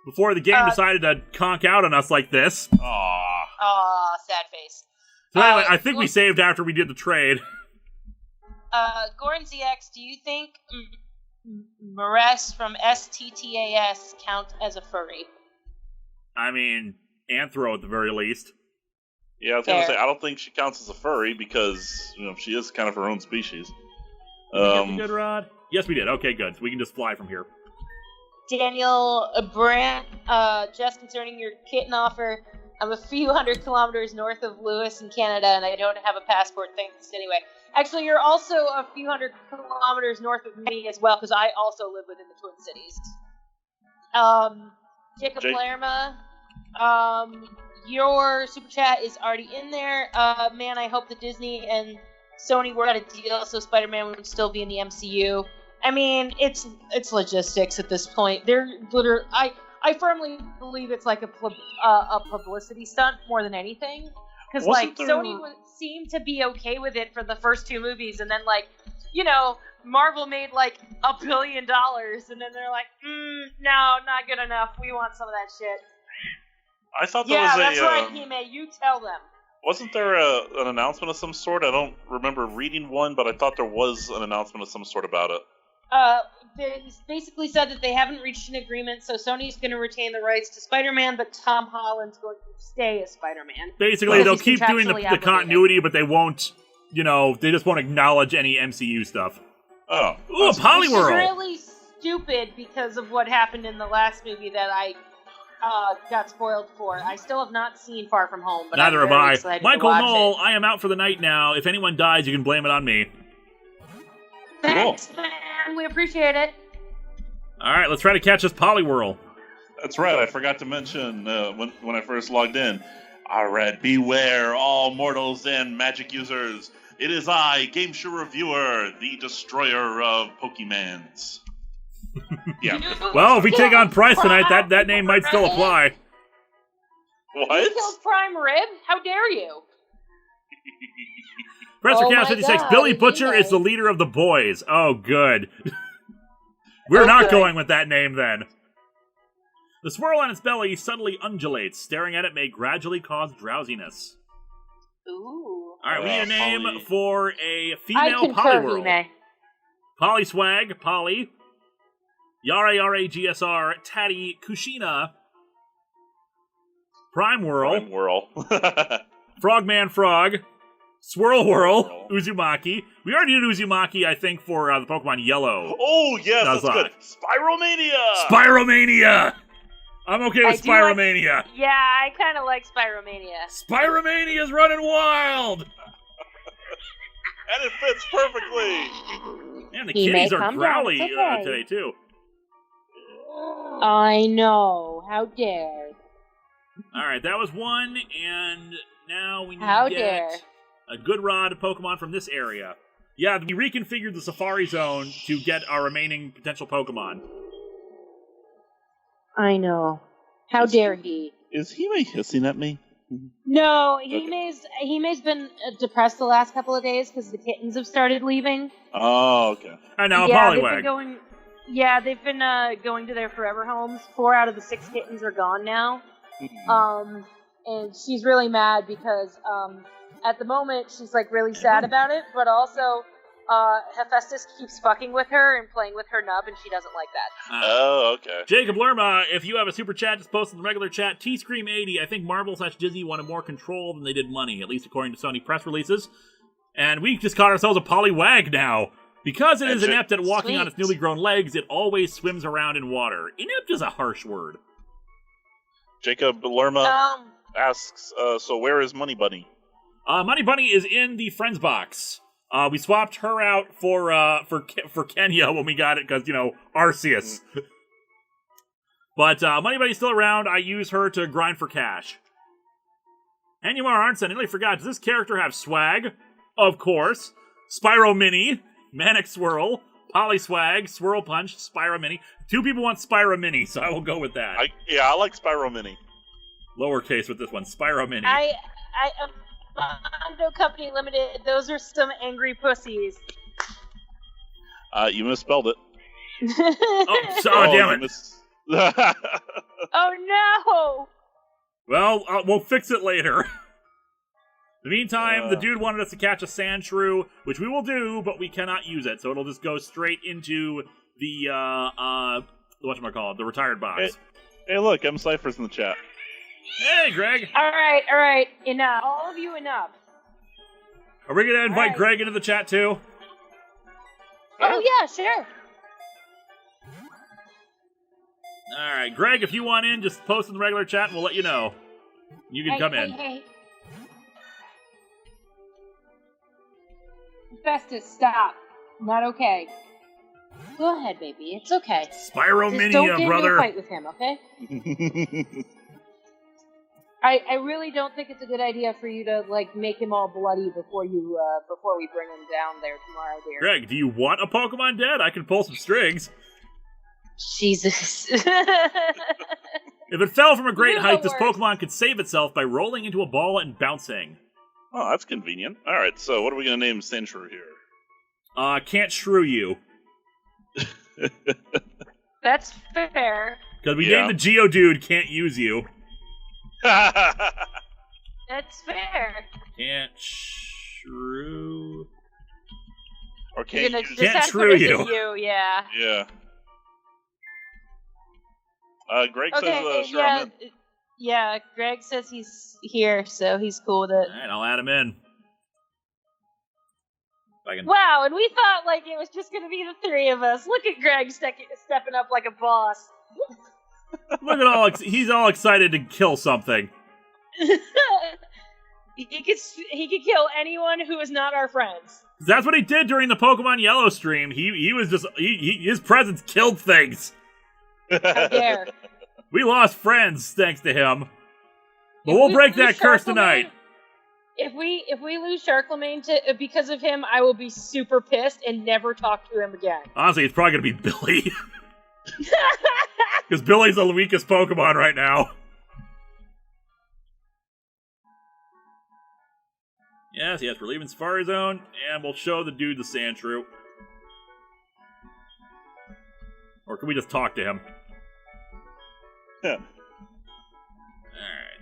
before the game decided to conk out on us like this. Aww. Sad face. So anyway, I think we saved after we did the trade. Goran ZX, do you think Mares from STTAS count as a furry? I mean, Anthro at the very least. Yeah, I was going to say, I don't think she counts as a furry because, she is kind of her own species. Did we get the good rod? Yes, we did. Okay, good. So we can just fly from here. Daniel Brandt, just concerning your kitten offer, I'm a few hundred kilometers north of Lewis in Canada, and I don't have a passport. Thanks anyway. Actually, you're also a few hundred kilometers north of me as well, because I also live within the Twin Cities. Jacob Lerma, your super chat is already in there. Man, I hope that Disney and Sony work out a deal so Spider-Man would still be in the MCU. I mean, it's logistics at this point. They're literally, I firmly believe it's like a publicity stunt more than anything. Because like Sony seemed to be okay with it for the first 2 movies, and then, like, you know, Marvel made, like, $1 billion, and then they're like, no, not good enough. We want some of that shit. I thought there was that's right, Hime. You tell them. Wasn't there an announcement of some sort? I don't remember reading one, but I thought there was an announcement of some sort about it. They basically said that they haven't reached an agreement, so Sony's going to retain the rights to Spider-Man, but Tom Holland's going to stay as Spider-Man. Basically, they'll keep doing the continuity, but they won't, they just won't acknowledge any MCU stuff. Oh. Ooh, a Poliwhirl! Which is really stupid because of what happened in the last movie that I got spoiled for. I still have not seen Far From Home, but neither I'm have very I. excited Michael to watch Knoll, it. I am out for the night now. If anyone dies, you can blame it on me. Thanks, man. We appreciate it. All right, let's try to catch this Poliwhirl. That's right. I forgot to mention when I first logged in. I read, beware all mortals and magic users. It is I, Game Show Reviewer, the destroyer of Pokemans. Yeah. Well, if we take on Price tonight, that name might still apply. What? You killed Prime Rib? How dare you? Presser Oh Cast my 56, God, Billy Butcher is the leader of the boys. Oh, good. We're not going with that name, then. The swirl on its belly suddenly undulates. Staring at it may gradually cause drowsiness. Ooh. All right, we need a name for a I female concur, Poliwhirl. Hime. Polyswag, Polly. Yara GSR, Tatty, Kushina. Primeworld. Whirl. Frogman Frog. Swirlwhirl, Uzumaki. We already did Uzumaki, I think, for the Pokemon Yellow. Oh, yes, that's Nuzlocke. good. Spiromania! Spiromania! I'm okay with Spiromania. Yeah, I kind of like Spiromania. Spiromania's running wild! And it fits perfectly! Man, the He may kitties are come growly down, it's okay. today, too. I know. How dare. Alright, that was one, and now we need How to dare. get a good rod of Pokemon from this area. Yeah, we reconfigured the Safari Zone to get our remaining potential Pokemon. I know. How dare he? Is he hissing at me? No, Hime's been depressed the last couple of days because the kittens have started leaving. Oh, okay. And now a Poliwag. They've been going to their forever homes. 4 out of the 6 kittens are gone now. And she's really mad because at the moment she's like really sad about it, but also Hephaestus keeps fucking with her and playing with her nub, and she doesn't like that. Oh, okay. Jacob Lerma, if you have a super chat, just post in the regular chat. T-Scream80, I think Marvel/Disney wanted more control than they did money, at least according to Sony press releases. And we just caught ourselves a Poliwag now. Because it is inept at walking on its newly grown legs, it always swims around in water. Inept is a harsh word. Jacob Lerma asks, so where is Money Bunny? Money Bunny is in the Friends box. We swapped her out for Kenya when we got it, because, Arceus. But Money Bunny's still around. I use her to grind for cash. And you aren't, I nearly forgot, does this character have swag? Of course. Spyro Mini, Manic Swirl, Polyswag, Swirl Punch, Spyro Mini. 2 people want Spyro Mini, so I will go with that. I like Spyro Mini. Lowercase with this one, Spyro Mini. Mondo Company Limited, those are some angry pussies. You misspelled it. Damn it. Oh no! Well, we'll fix it later. In the meantime, the dude wanted us to catch a Sandshrew, which we will do, but we cannot use it, so it'll just go straight into the, whatchamacallit, the retired box. Hey, look, M. Cypher's in the chat. Hey, Greg! Alright, enough. All of you enough. Are we gonna invite Greg into the chat, too? Oh, yeah, sure. Alright, Greg, if you want in, just post in the regular chat and we'll let you know. You can come in. Hey. Festus, stop. Not okay. Go ahead, baby. It's okay. Spiromania, don't get brother. into a fight with him, okay? I really don't think it's a good idea for you to make him all bloody before we bring him down there tomorrow, dear. Greg, do you want a Pokemon dead? I can pull some strings. Jesus. If it fell from a great height, this Pokemon could save itself by rolling into a ball and bouncing. Oh, that's convenient. All right, so what are we gonna name Sandshrew here? Can't shrew you. That's fair. Because we named the Geodude Can't Use You. That's fair. Can't shrew... Or can't You're use... gonna just Can't have to shrew put it you. to you, yeah. Yeah. Greg says, sure, yeah, I'm in. yeah. Greg says he's here, so he's cool with it. Alright, I'll add him in. If I can... Wow, and we thought like it was just gonna be the three of us. Look at Greg stepping up like a boss. Look at all... He's all excited to kill something. He could kill anyone who is not our friends. That's what he did during the Pokemon Yellow stream. He was just... his presence killed things. How dare. We lost friends thanks to him. But we'll break that curse tonight. If we lose Charlemagne because of him, I will be super pissed and never talk to him again. Honestly, it's probably going to be Billy. Because Billy's the weakest Pokemon right now. Yes, we're leaving Safari Zone, and we'll show the dude the Sandshrew. Or can we just talk to him? Yeah.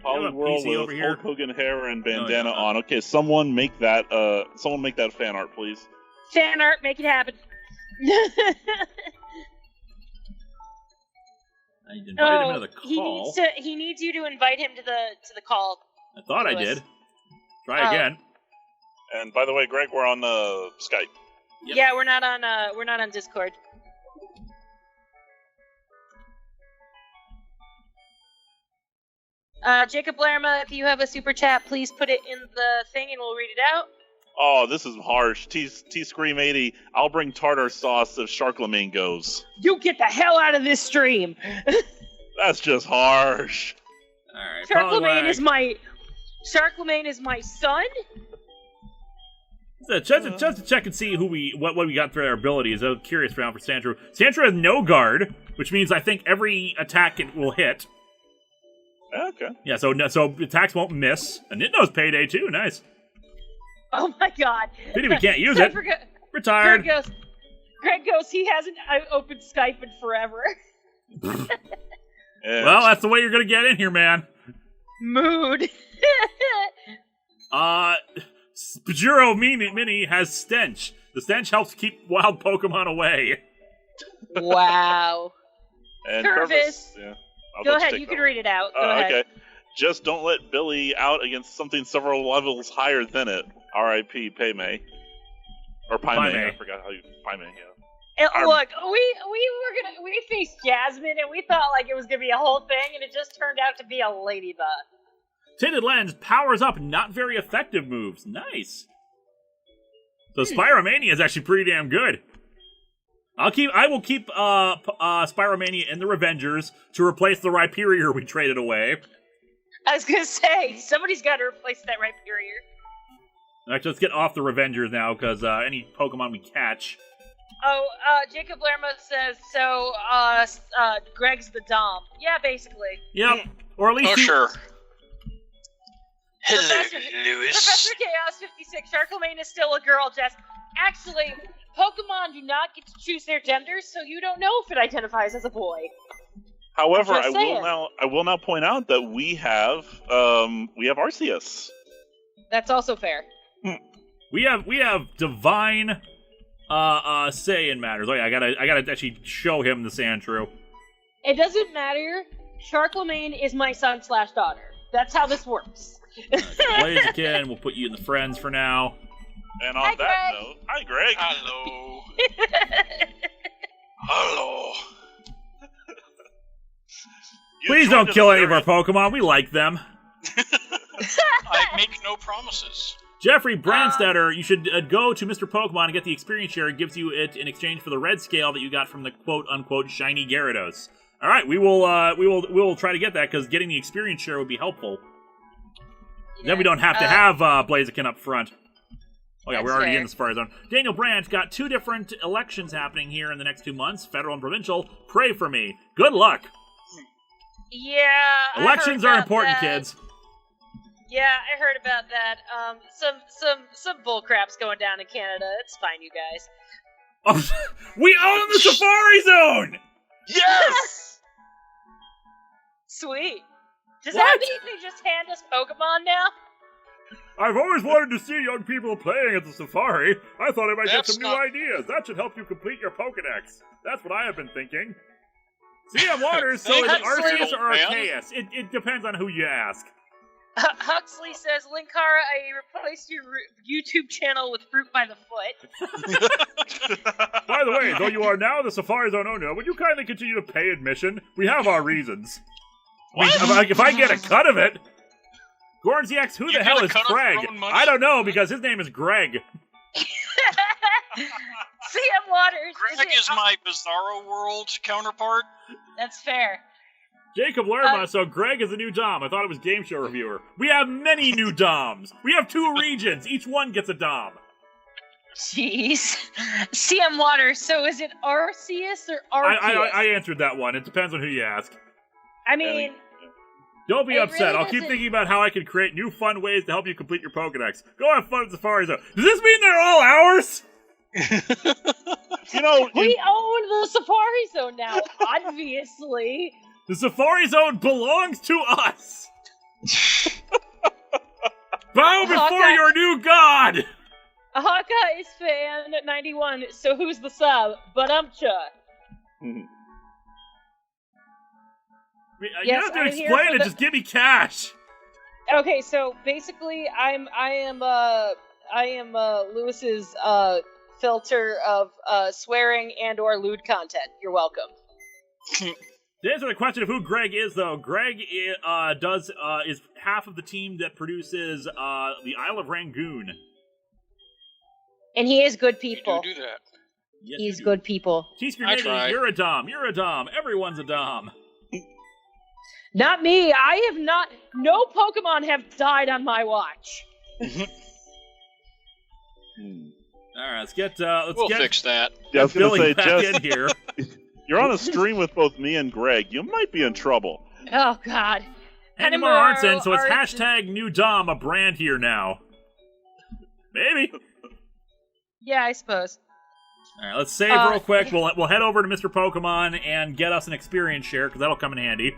Alright, Polyworld with Hulk Hogan hair and bandana on. Okay, someone make that fan art, please. Fan art, make it happen. I invited him into the call. He needs you to invite him to the call. I thought I did. Try again. And by the way, Greg, we're on Skype. Yep. Yeah, we're not on Discord. Jacob Lerma, if you have a super chat, please put it in the thing and we'll read it out. Oh, this is harsh. T Scream 80. I'll bring tartar sauce if Charlemagne goes. You get the hell out of this stream. That's just harsh. All right. Charlemagne is my son. So just to check and see what we got through our abilities. I was curious around for Sandshrew. Sandshrew has no guard, which means I think every attack will hit. Okay. Yeah, so attacks won't miss. And it knows payday too. Nice. Oh my god. Pity we can't use it. Retired. Greg goes, he hasn't opened Skype in forever. Well, that's the way you're gonna get in here, man. Mood. Spajuro Mini has Stench. The Stench helps keep wild Pokemon away. Wow. And Purvis. Yeah. Go ahead, you can read it out. Go ahead. Okay. Just don't let Billy out against something several levels higher than it. R.I.P. Paymay. Or Paimay. I forgot how you... Paimay, yeah. And look, we faced Jasmine and we thought like it was gonna be a whole thing and it just turned out to be a ladybug. Tinted Lens powers up not very effective moves. Nice. So Spiromania is actually pretty damn good. I will keep Spiromania in the Revengers to replace the Rhyperior we traded away. I was gonna say, somebody's got to replace that Rhyperior. Alright, let's get off the Revengers now, because any Pokemon we catch. Oh, Jacob Lerma says, so, Greg's the Dom. Yeah, basically. Yep. Or at least sure. Hello, Professor Chaos 56, Charlemagne is still a girl, Jess. Actually, Pokemon do not get to choose their genders, so you don't know if it identifies as a boy. However, I will now point out that we have Arceus. That's also fair. We have divine say in matters. Oh yeah, I gotta actually show him the Sandshrew. It doesn't matter. Charlemagne is my son/daughter. That's how this works. Blaziken, we'll put you in the friends for now. And on that note, hi Greg. Hello. Hello. Please don't kill any of our Pokemon. We like them. I make no promises. Jeffrey Brandstetter, you should go to Mr. Pokemon and get the experience share. It gives you it in exchange for the red scale that you got from the quote-unquote shiny Gyarados. All right, we will try to get that because getting the experience share would be helpful. Yeah, then we don't have to have Blaziken up front. Oh yeah, we're already in the Safari Zone. Daniel Brandt got 2 different elections happening here in the next 2 months, federal and provincial. Pray for me. Good luck. Yeah. Elections are important, kids. Yeah, I heard about that. Some bullcrap's going down in Canada. It's fine, you guys. We own the Safari Zone! Yes! Sweet. Does What? that mean they just hand us Pokemon now? I've always wanted to see young people playing at the Safari. I thought I might get That's some new not- ideas. That should help you complete your Pokedex. That's what I have been thinking. CM Waters, so Thank is it you, Arceus or man. Arceus? It depends on who you ask. Huxley says, Linkara, I replaced your YouTube channel with Fruit by the Foot. By the way, though you are now the Safari Zone owner, would you kindly continue to pay admission? We have our reasons. If I get a cut of it... Gornziax, who You the get hell a is cut of Craig? your own money? I don't know, because his name is Greg. CM Waters. Greg is my Bizarro World counterpart. That's fair. Jacob Lerma, so Greg is the new Dom. I thought it was Game Show Reviewer. We have many new Doms. We have 2 regions. Each one gets a Dom. Jeez. CM Waters, so is it Arceus or Arceus? I answered that one. It depends on who you ask. I mean... Don't be It upset. really I'll keep doesn't- thinking about how I can create new fun ways to help you complete your Pokedex. Go have fun at Safari Zone. Does this mean they're all ours? You know, We own the Safari Zone now, obviously. The Safari Zone belongs to us. Bow before Hawkeye- your new god. Hawkeye's fan 91, so who's the sub? Badumcha. You Yes, don't have to I'm here explain for it. the- Just give me cash. Okay, so basically, I am Lewis's filter of swearing and or lewd content. You're welcome. To answer the question of who Greg is, though, Greg is half of the team that produces the Isle of Rangoon. And he is good You people. do that. Yes, He's you do. good people. Tease I Grenade, try. you're a Dom. You're a Dom. Everyone's a Dom. Not me. I have not. No Pokemon have died on my watch. All right, let's get We'll fix that. Yeah, I was gonna Billy say, back Jess, in here. you're on a stream with both me and Greg. You might be in trouble. Oh God. Andy Hanimura Arnson, so it's Arnson. hashtag new Dom, a brand here now. Maybe. Yeah, I suppose. All right, let's save real quick. We'll head over to Mr. Pokemon and get us an experience share, because that'll come in handy.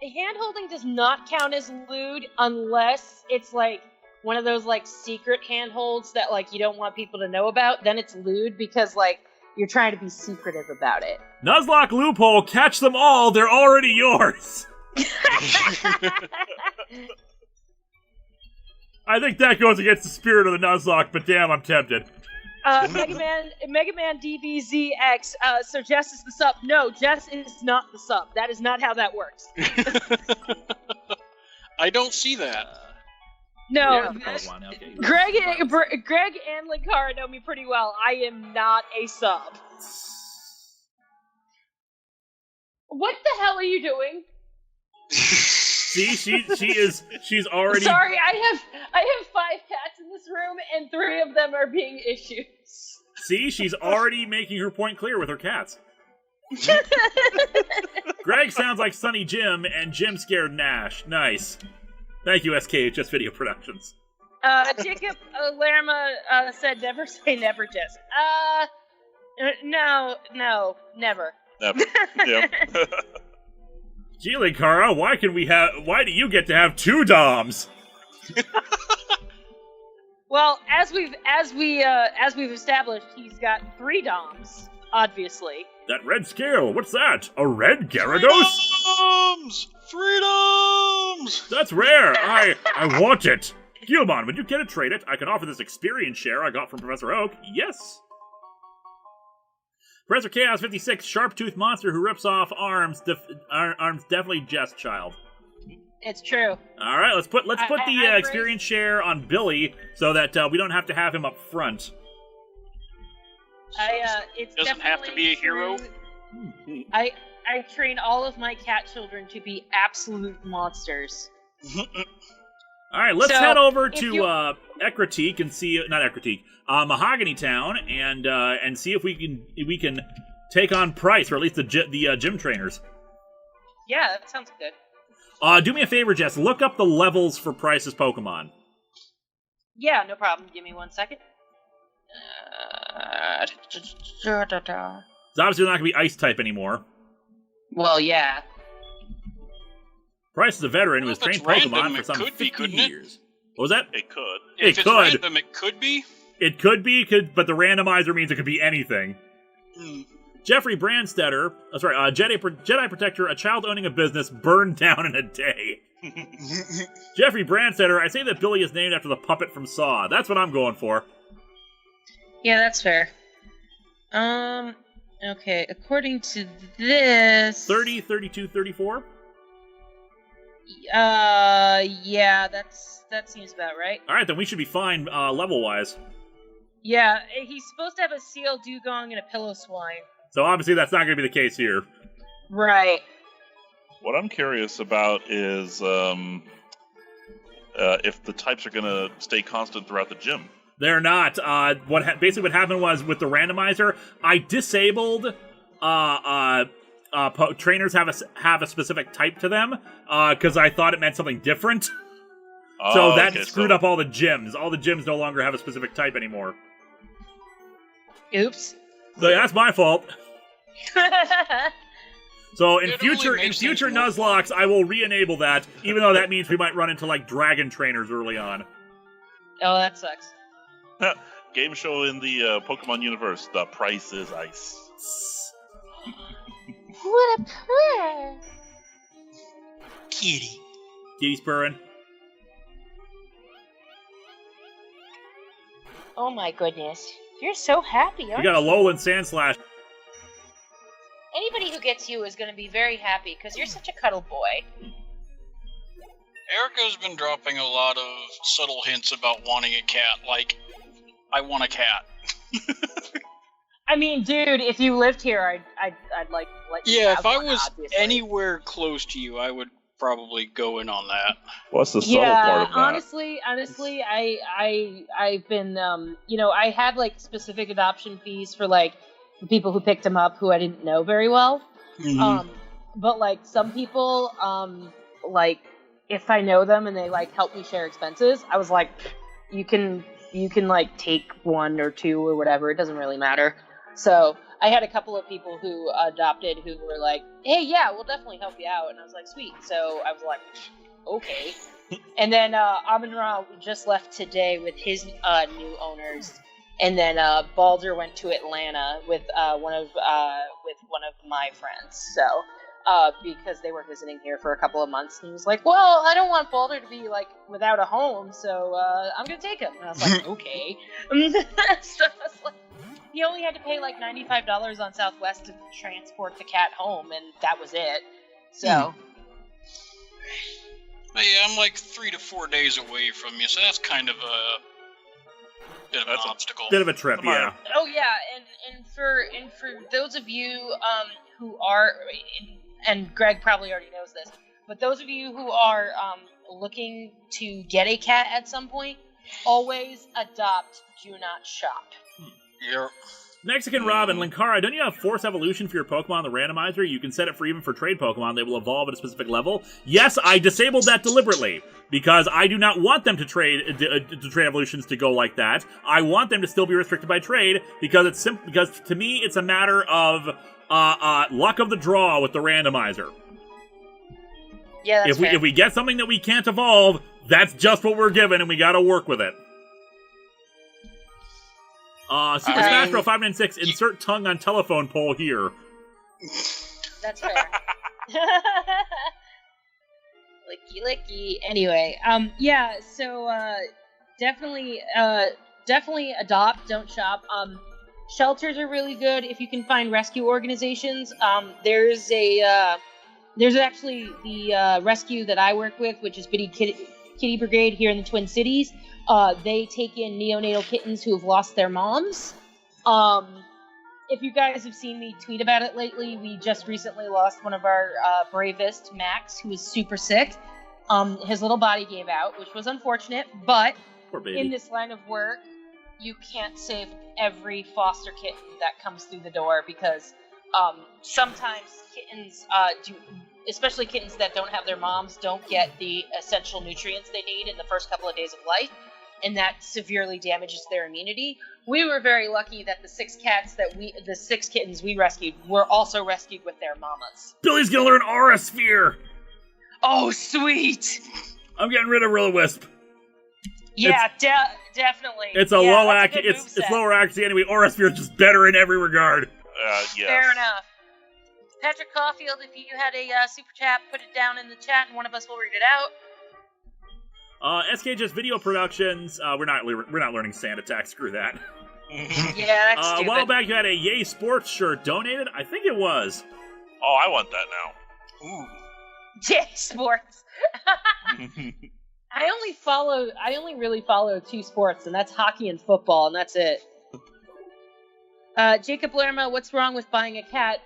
Hand-holding does not count as lewd unless it's like one of those like secret handholds that like you don't want people to know about. Then it's lewd because like you're trying to be secretive about it. Nuzlocke loophole, catch them all, they're already yours. I think that goes against the spirit of the Nuzlocke, but damn, I'm tempted. Mega Man DBZX. So Jess is the sub. No, Jess is not the sub. That is not how that works. I don't see that. No, Okay. Greg and Linkara know me pretty well. I am not a sub. What the hell are you doing? See, she's already. Sorry, I have 5 cats in this room, and 3 of them are being issues. See, she's already making her point clear with her cats. Greg sounds like Sunny Jim, and Jim scared Nash. Nice. Thank you, SKHS Video Productions. Jacob Lerma said, "Never say never, Jess." No, never. Never. Yeah. Gee, Linkara, why do you get to have 2 Doms? Well, as we've established, he's got 3 Doms, obviously. That red scale, what's that? A red Gyarados? Freedoms! That's rare. I want it. Gilmon, would you care to trade it? I can offer this experience share I got from Professor Oak. Yes. Professor Chaos 56, sharp-toothed monster who rips off arms. Arms definitely Jess child. It's true. All right, let's put the I experience share on Billy so that we don't have to have him up front. It's Doesn't have to be a hero. true. I train all of my cat children to be absolute monsters. All right, let's So, head over if to you- Ekratique and see Mahogany Town and see if we can take on Price or at least the gym trainers. Yeah, that sounds good. Do me a favor, Jess. Look up the levels for Price's Pokemon. Yeah, no problem. Give me 1 second. It's obviously not going to be Ice-type anymore. Well, yeah. Price is a veteran who has Well, if trained it's Pokemon random, for it some could be, 50 couldn't it? years. What was that? It could. If it's could. random, it could be. It could be, but the randomizer means it could be anything. Jeffrey Brandstetter, Jedi Protector, a child owning a business, burned down in a day. Jeffrey Brandstetter, I say that Billy is named after the puppet from Saw. That's what I'm going for. Yeah, that's fair. Okay, according to this... 30, 32, 34? Yeah, that seems about right. Alright, then we should be fine level-wise. Yeah, he's supposed to have a seal dugong and a pillow swine. So obviously that's not going to be the case here. Right. What I'm curious about is if the types are going to stay constant throughout the gym. They're not. Basically what happened was with the randomizer, I disabled trainers have a specific type to them because I thought it meant something different. So that screwed up all the gyms. All the gyms no longer have a specific type anymore. Oops. So that's my fault. So in It only future makes sense more. Nuzlocks, I will re-enable that, even though that means we might run into like dragon trainers early on. Oh, that sucks. Game show in the Pokemon universe. The price is ice. What a purr! Kitty. Kitty's purring. Oh my goodness. You're so happy, We aren't got a you? Lowland Sandslash. Anybody who gets you is going to be very happy because you're such a cuddle boy. Erica's been dropping a lot of subtle hints about wanting a cat. Like, I want a cat. I mean, dude, if you lived here, I'd like let you Yeah, have if I one, was obviously. anywhere close to you, I would probably go in on that. What's the subtle Yeah, part of that? honestly, I've been I had like specific adoption fees for like the people who picked him up who I didn't know very well. But like some people, like if I know them and they like help me share expenses, I was like, you can like take one or two or whatever. It doesn't really matter. So I had a couple of people who adopted who were like, hey, yeah, we'll definitely help you out. And I was like, sweet. So I was like, okay. And then Amon-Ra just left today with his new owners. And then Baldur went to Atlanta with one of my friends. So because they were visiting here for a couple of months, and he was like, "Well, I don't want Baldur to be like without a home, so I'm gonna take him." And I was like, "Okay." So I was like, he only had to pay like $95 on Southwest to transport the cat home, and that was it. So. But yeah, I'm like 3 to 4 days away from you, so that's kind of a bit of an obstacle. Bit of a trip, yeah. Oh yeah, and for those of you who are, and Greg probably already knows this, but those of you who are looking to get a cat at some point, always adopt, do not shop. Yep. Mexican Robin, Linkara, don't you have Force Evolution for your Pokemon in the randomizer? You can set it for even for trade Pokemon. They will evolve at a specific level. Yes, I disabled that deliberately because I do not want them to trade evolutions to go like that. I want them to still be restricted by trade because because to me it's a matter of luck of the draw with the randomizer. Yeah, that's fair. If we get something that we can't evolve, that's just what we're given, and we got to work with it. Super Smash Bros. 596, insert tongue on telephone poll here. That's fair. Licky. Anyway, yeah, so, definitely adopt, don't shop. Shelters are really good if you can find rescue organizations. There's actually the rescue that I work with, which is Bitty Kitty Brigade here in the Twin Cities. They take in neonatal kittens who have lost their moms. If you guys have seen me tweet about it lately, we just recently lost one of our bravest, Max, who was super sick. His little body gave out, which was unfortunate, but Poor baby. in this line of work, you can't save every foster kitten that comes through the door because sometimes kittens especially kittens that don't have their moms, don't get the essential nutrients they need in the first couple of days of life, and that severely damages their immunity. We were very lucky that the 6 kittens we rescued were also rescued with their mamas. Billy's gonna learn Aura Sphere! Oh, sweet! I'm getting rid of Will-O-Wisp. Yeah, definitely. It's a it's lower accuracy anyway. Aura Sphere is just better in every regard. Yes. Fair enough. Patrick Caulfield, if you had a super chat, put it down in the chat, and one of us will read it out. SK just video productions. We're not learning sand attack. Screw that. Yeah, that's stupid. A while back, you had a Yay Sports shirt donated. I think it was. Oh, I want that now. Ooh. Yay Sports. I only really follow 2 sports, and that's hockey and football, and that's it. Jacob Lerma, what's wrong with buying a cat?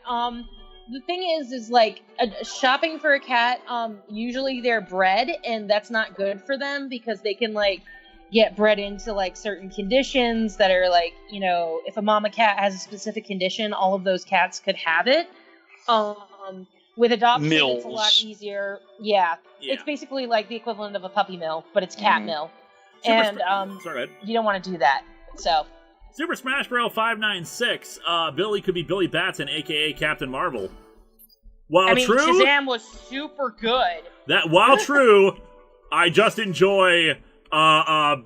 The thing is like, shopping for a cat, usually they're bred, and that's not good for them, because they can, like, get bred into, like, certain conditions that are, like, you know, if a mama cat has a specific condition, all of those cats could have it. With adoption, it's a lot easier. Yeah. It's basically like the equivalent of a puppy mill, but it's cat mill. And you don't want to do that. So Super Smash Bros. 596. Billy could be Billy Batson, aka Captain Marvel. While true, Shazam was super good. While true, I just enjoy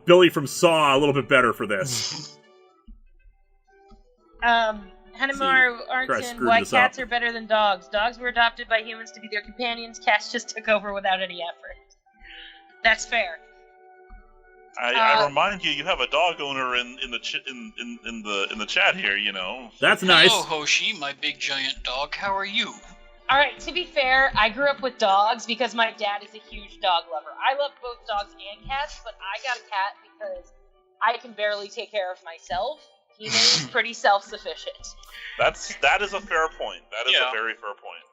Billy from Saw a little bit better for this. Hanamar Arnton, why cats are better than dogs. Dogs were adopted by humans to be their companions. Cats just took over without any effort. That's fair. I remind you, you have a dog owner in the chat here. You know. That's nice. Hello, Hoshi, my big giant dog. How are you? All right. To be fair, I grew up with dogs because my dad is a huge dog lover. I love both dogs and cats, but I got a cat because I can barely take care of myself. He's pretty self-sufficient. That is a fair point. That is a very fair point.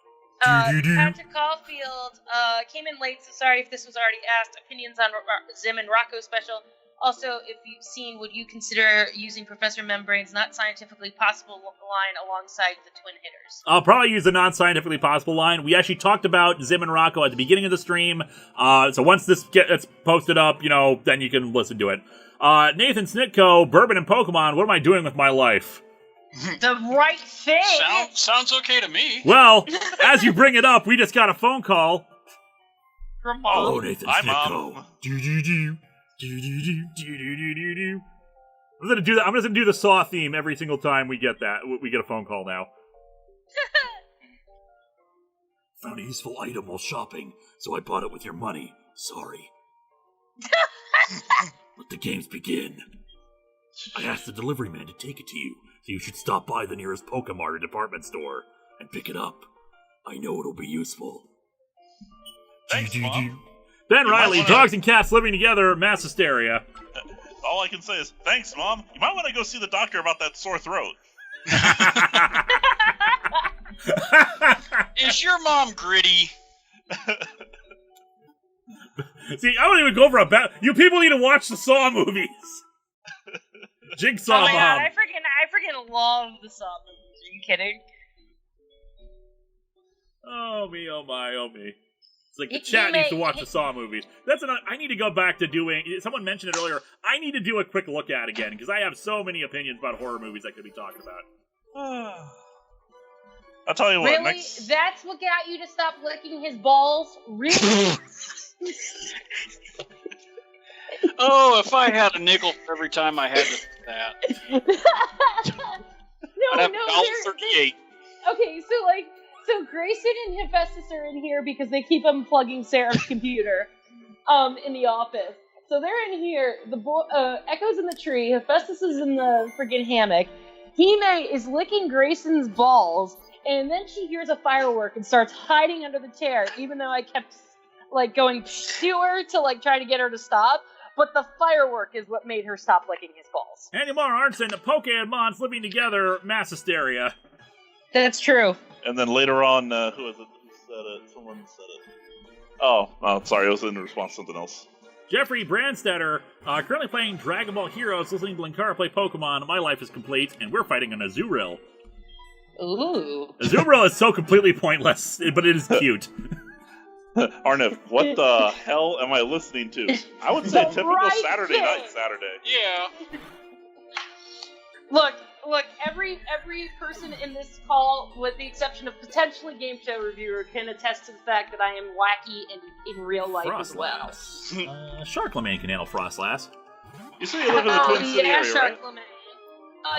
Patrick Caulfield came in late, so sorry if this was already asked. Opinions on Zim and Rocco special. Also, if you've seen, would you consider using Professor Membrane's not scientifically possible line alongside the twin hitters? I'll probably use the non-scientifically possible line. We actually talked about Zim and Rocco at the beginning of the stream. So once this gets posted up, you know, then you can listen to it. Nathan Snitko, Bourbon and Pokemon, what am I doing with my life? The right thing! Sounds okay to me. Well, as you bring it up, we just got a phone call. From Mom. Oh, Nathan Hi, Snitko. Mom. I'm gonna do the Saw theme every single time we get a phone call now. Found a useful item while shopping, so I bought it with your money. Sorry. Let the games begin. I asked the delivery man to take it to you, so you should stop by the nearest Pokemon or department store and pick it up. I know it'll be useful. Thanks, Mom. Ben Riley, dogs and cats living together, mass hysteria. All I can say is, thanks, Mom. You might want to go see the doctor about that sore throat. Is your mom gritty? See, I don't even go for a bat. You people need to watch the Saw movies. Jigsaw Oh my Mom. god, I freaking love the Saw movies. Are you kidding? Oh me, oh my, oh me. It's like the chat needs to watch the Saw movies. I need to go back to doing. Someone mentioned it earlier. I need to do a quick look at again because I have so many opinions about horror movies I could be talking about. I'll tell you what. Really? Next... That's what got you to stop licking his balls? Really? Oh, if I had a nickel for every time I had to do that. I'd have $1.38. Okay, so Grayson and Hephaestus are in here because they keep unplugging Sarah's computer in the office. So they're in here. Echo's in the tree. Hephaestus is in the friggin' hammock. Hime is licking Grayson's balls, and then she hears a firework and starts hiding under the chair, even though I kept going to her to try to get her to stop. But the firework is what made her stop licking his balls. Andy Mar Arnson, the Pokémons living together, mass hysteria. That's true. And then later on, who was it? Who said it? Someone said it. Oh, sorry, it was in response to something else. Jeffrey Brandstetter, currently playing Dragon Ball Heroes, listening to Linkara play Pokemon. My life is complete, and we're fighting an Azumarill. Ooh. Azumarill is so completely pointless, but it is cute. Arniv, what the hell am I listening to? I would say The typical right Saturday thing. night Saturday. Yeah. Look, every person in this call, with the exception of potentially game show reviewer, can attest to the fact that I am wacky in real life as well. Sharklaman can handle Frostlass. You say you live in the Twin City area, right?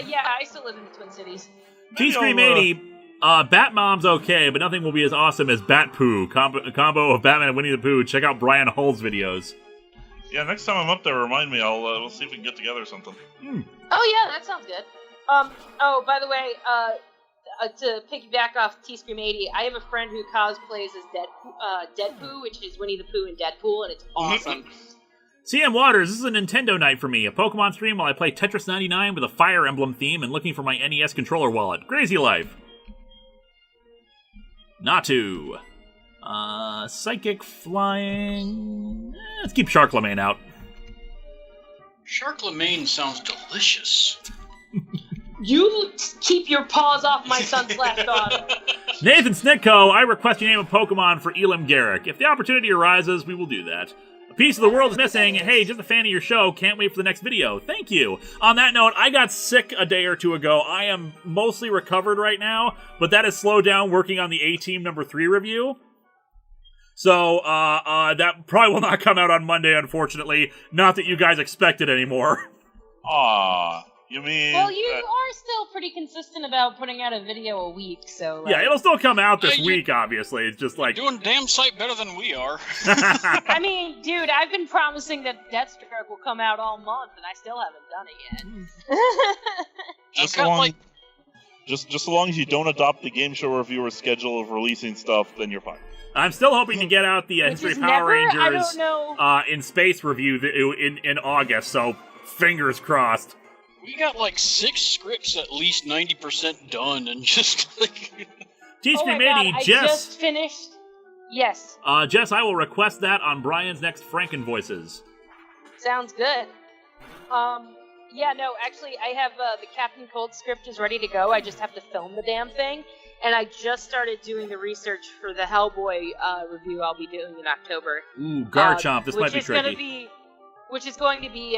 Yeah, I still live in the Twin Cities. G-Scream 80, Batmom's okay, but nothing will be as awesome as Bat Poo. A combo of Batman and Winnie the Pooh. Check out Brian Hull's videos. Yeah, next time I'm up there, remind me. We'll see if we can get together or something. Oh yeah, that sounds good. Oh, by the way, to piggyback off T-Scream 80, I have a friend who cosplays as Deadpoo, which is Winnie the Pooh in Deadpool, and it's awesome. CM Waters, this is a Nintendo night for me. A Pokemon stream while I play Tetris 99 with a Fire Emblem theme and looking for my NES controller wallet. Crazy life. Natu. Psychic Flying. Let's keep Sharklaman out. Sharklaman sounds delicious. You keep your paws off my son/daughter. Nathan Snitko, I request you name a Pokemon for Elam Garrick. If the opportunity arises, we will do that. A piece of the world is missing. Hey, just a fan of your show. Can't wait for the next video. Thank you. On that note, I got sick a day or two ago. I am mostly recovered right now, but that has slowed down working on the A-Team number 3 review. So, that probably will not come out on Monday, unfortunately. Not that you guys expect it anymore. Aw, you mean... Well, you are still pretty consistent about putting out a video a week, so... Yeah, it'll still come out this Yeah, week, obviously. It's just like... Doing damn sight better than we are. I mean, dude, I've been promising that Deathstroke will come out all month, and I still haven't done it yet. Just I've got, along, just as long as you don't adopt the game show reviewer schedule of releasing stuff, then you're fine. I'm still hoping to get out the Which History is of Power never, I Rangers don't know. in space review in August, so fingers crossed. We got like 6 scripts at least 90% done, and just like... Oh my T-Scream god, 80, I Jess, just finished... Yes, Jess, I will request that on Brian's next Franken Voices. sounds good. Yeah, no, actually, I have the Captain Cold script is ready to go. I just have to film the damn thing. And I just started doing the research for the Hellboy review I'll be doing in October. Ooh, Garchomp, this might be tricky. Which is going to be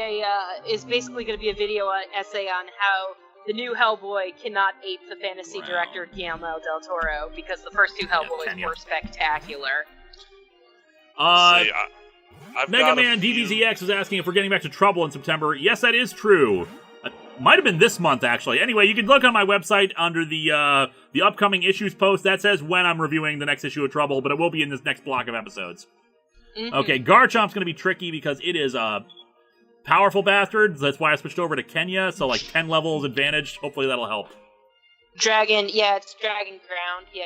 is basically going to be a video essay on how the new Hellboy cannot ape the fantasy director Guillermo del Toro, because the first 2 Hellboys were spectacular. Mega Man DBZX was asking if we're getting back to Trouble in September. Yes, that is true. Might have been this month, actually. Anyway, you can look on my website under the upcoming issues post. That says when I'm reviewing the next issue of Trouble, but it will be in this next block of episodes. Mm-hmm. Okay, Garchomp's going to be tricky because it is a powerful bastard. That's why I switched over to Kenya, so like 10 levels advantage. Hopefully that'll help. Dragon, yeah, it's Dragon Ground, yeah.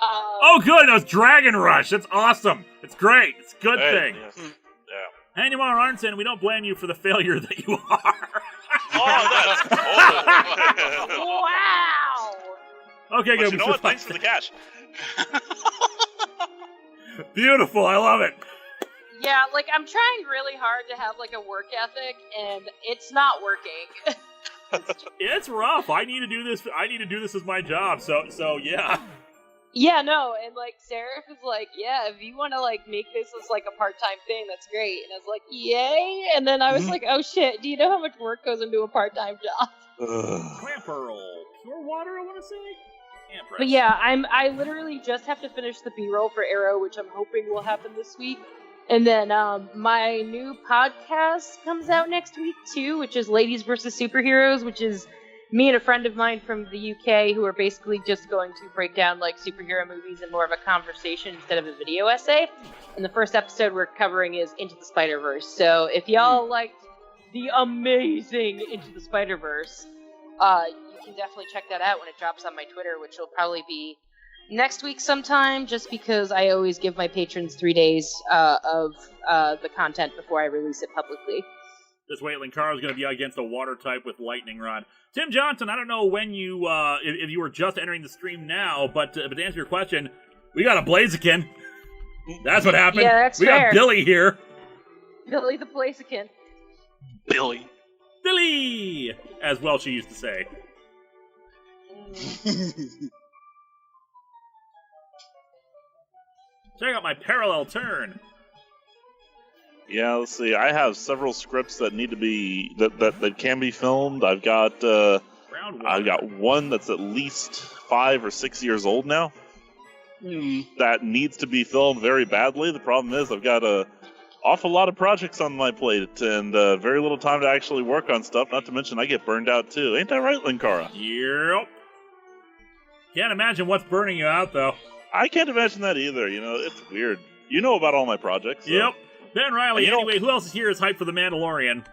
Oh, good! It was Dragon Rush! That's awesome! It's great! It's a good thing! Yes. Yeah. Hanumar Arnson, we don't blame you for the failure that you are. Oh, that's Wow! Okay, But good. you know what? Thanks for the cash. Beautiful, I love it. Yeah, like, I'm trying really hard to have, like, a work ethic, and it's not working. It's rough. I need to do this. I need to do this as my job. So yeah. Yeah, no, and, like, Seraph is like, yeah, if you want to, like, make this as, like, a part-time thing, that's great. And I was like, yay! And then I was like, oh, shit, do you know how much work goes into a part-time job? Clamp Pearl. Pure water, I want to say? But yeah, I literally just have to finish the B-roll for Arrow, which I'm hoping will happen this week. And then my new podcast comes out next week, too, which is Ladies vs. Superheroes, which is me and a friend of mine from the UK who are basically just going to break down, like, superhero movies in more of a conversation instead of a video essay. And the first episode we're covering is Into the Spider-Verse. So if y'all liked the amazing Into the Spider-Verse, you can definitely check that out when it drops on my Twitter, which will probably be next week sometime, just because I always give my patrons 3 days of the content before I release it publicly. Just wait, Linkara's going to be against a water type with Lightning Rod. Tim Johnson, I don't know when you, if you were just entering the stream now, but to answer your question, we got a Blaziken. That's what happened. Yeah, that's we fair. got Billy here. Billy the Blaziken. Billy. Billy! As Welsh used to say. Check out my parallel turn. Yeah, let's see. I have several scripts that need to be that can be filmed. I've got one that's at least 5 or 6 years old now. That needs to be filmed very badly. The problem is I've got a awful lot of projects on my plate and very little time to actually work on stuff. Not to mention I get burned out too. Ain't that right, Linkara? Yep. Can't imagine what's burning you out though. I can't imagine that either. You know, it's weird. You know about all my projects. So. Yep. Ben Riley, anyway, who else is here is hyped for The Mandalorian?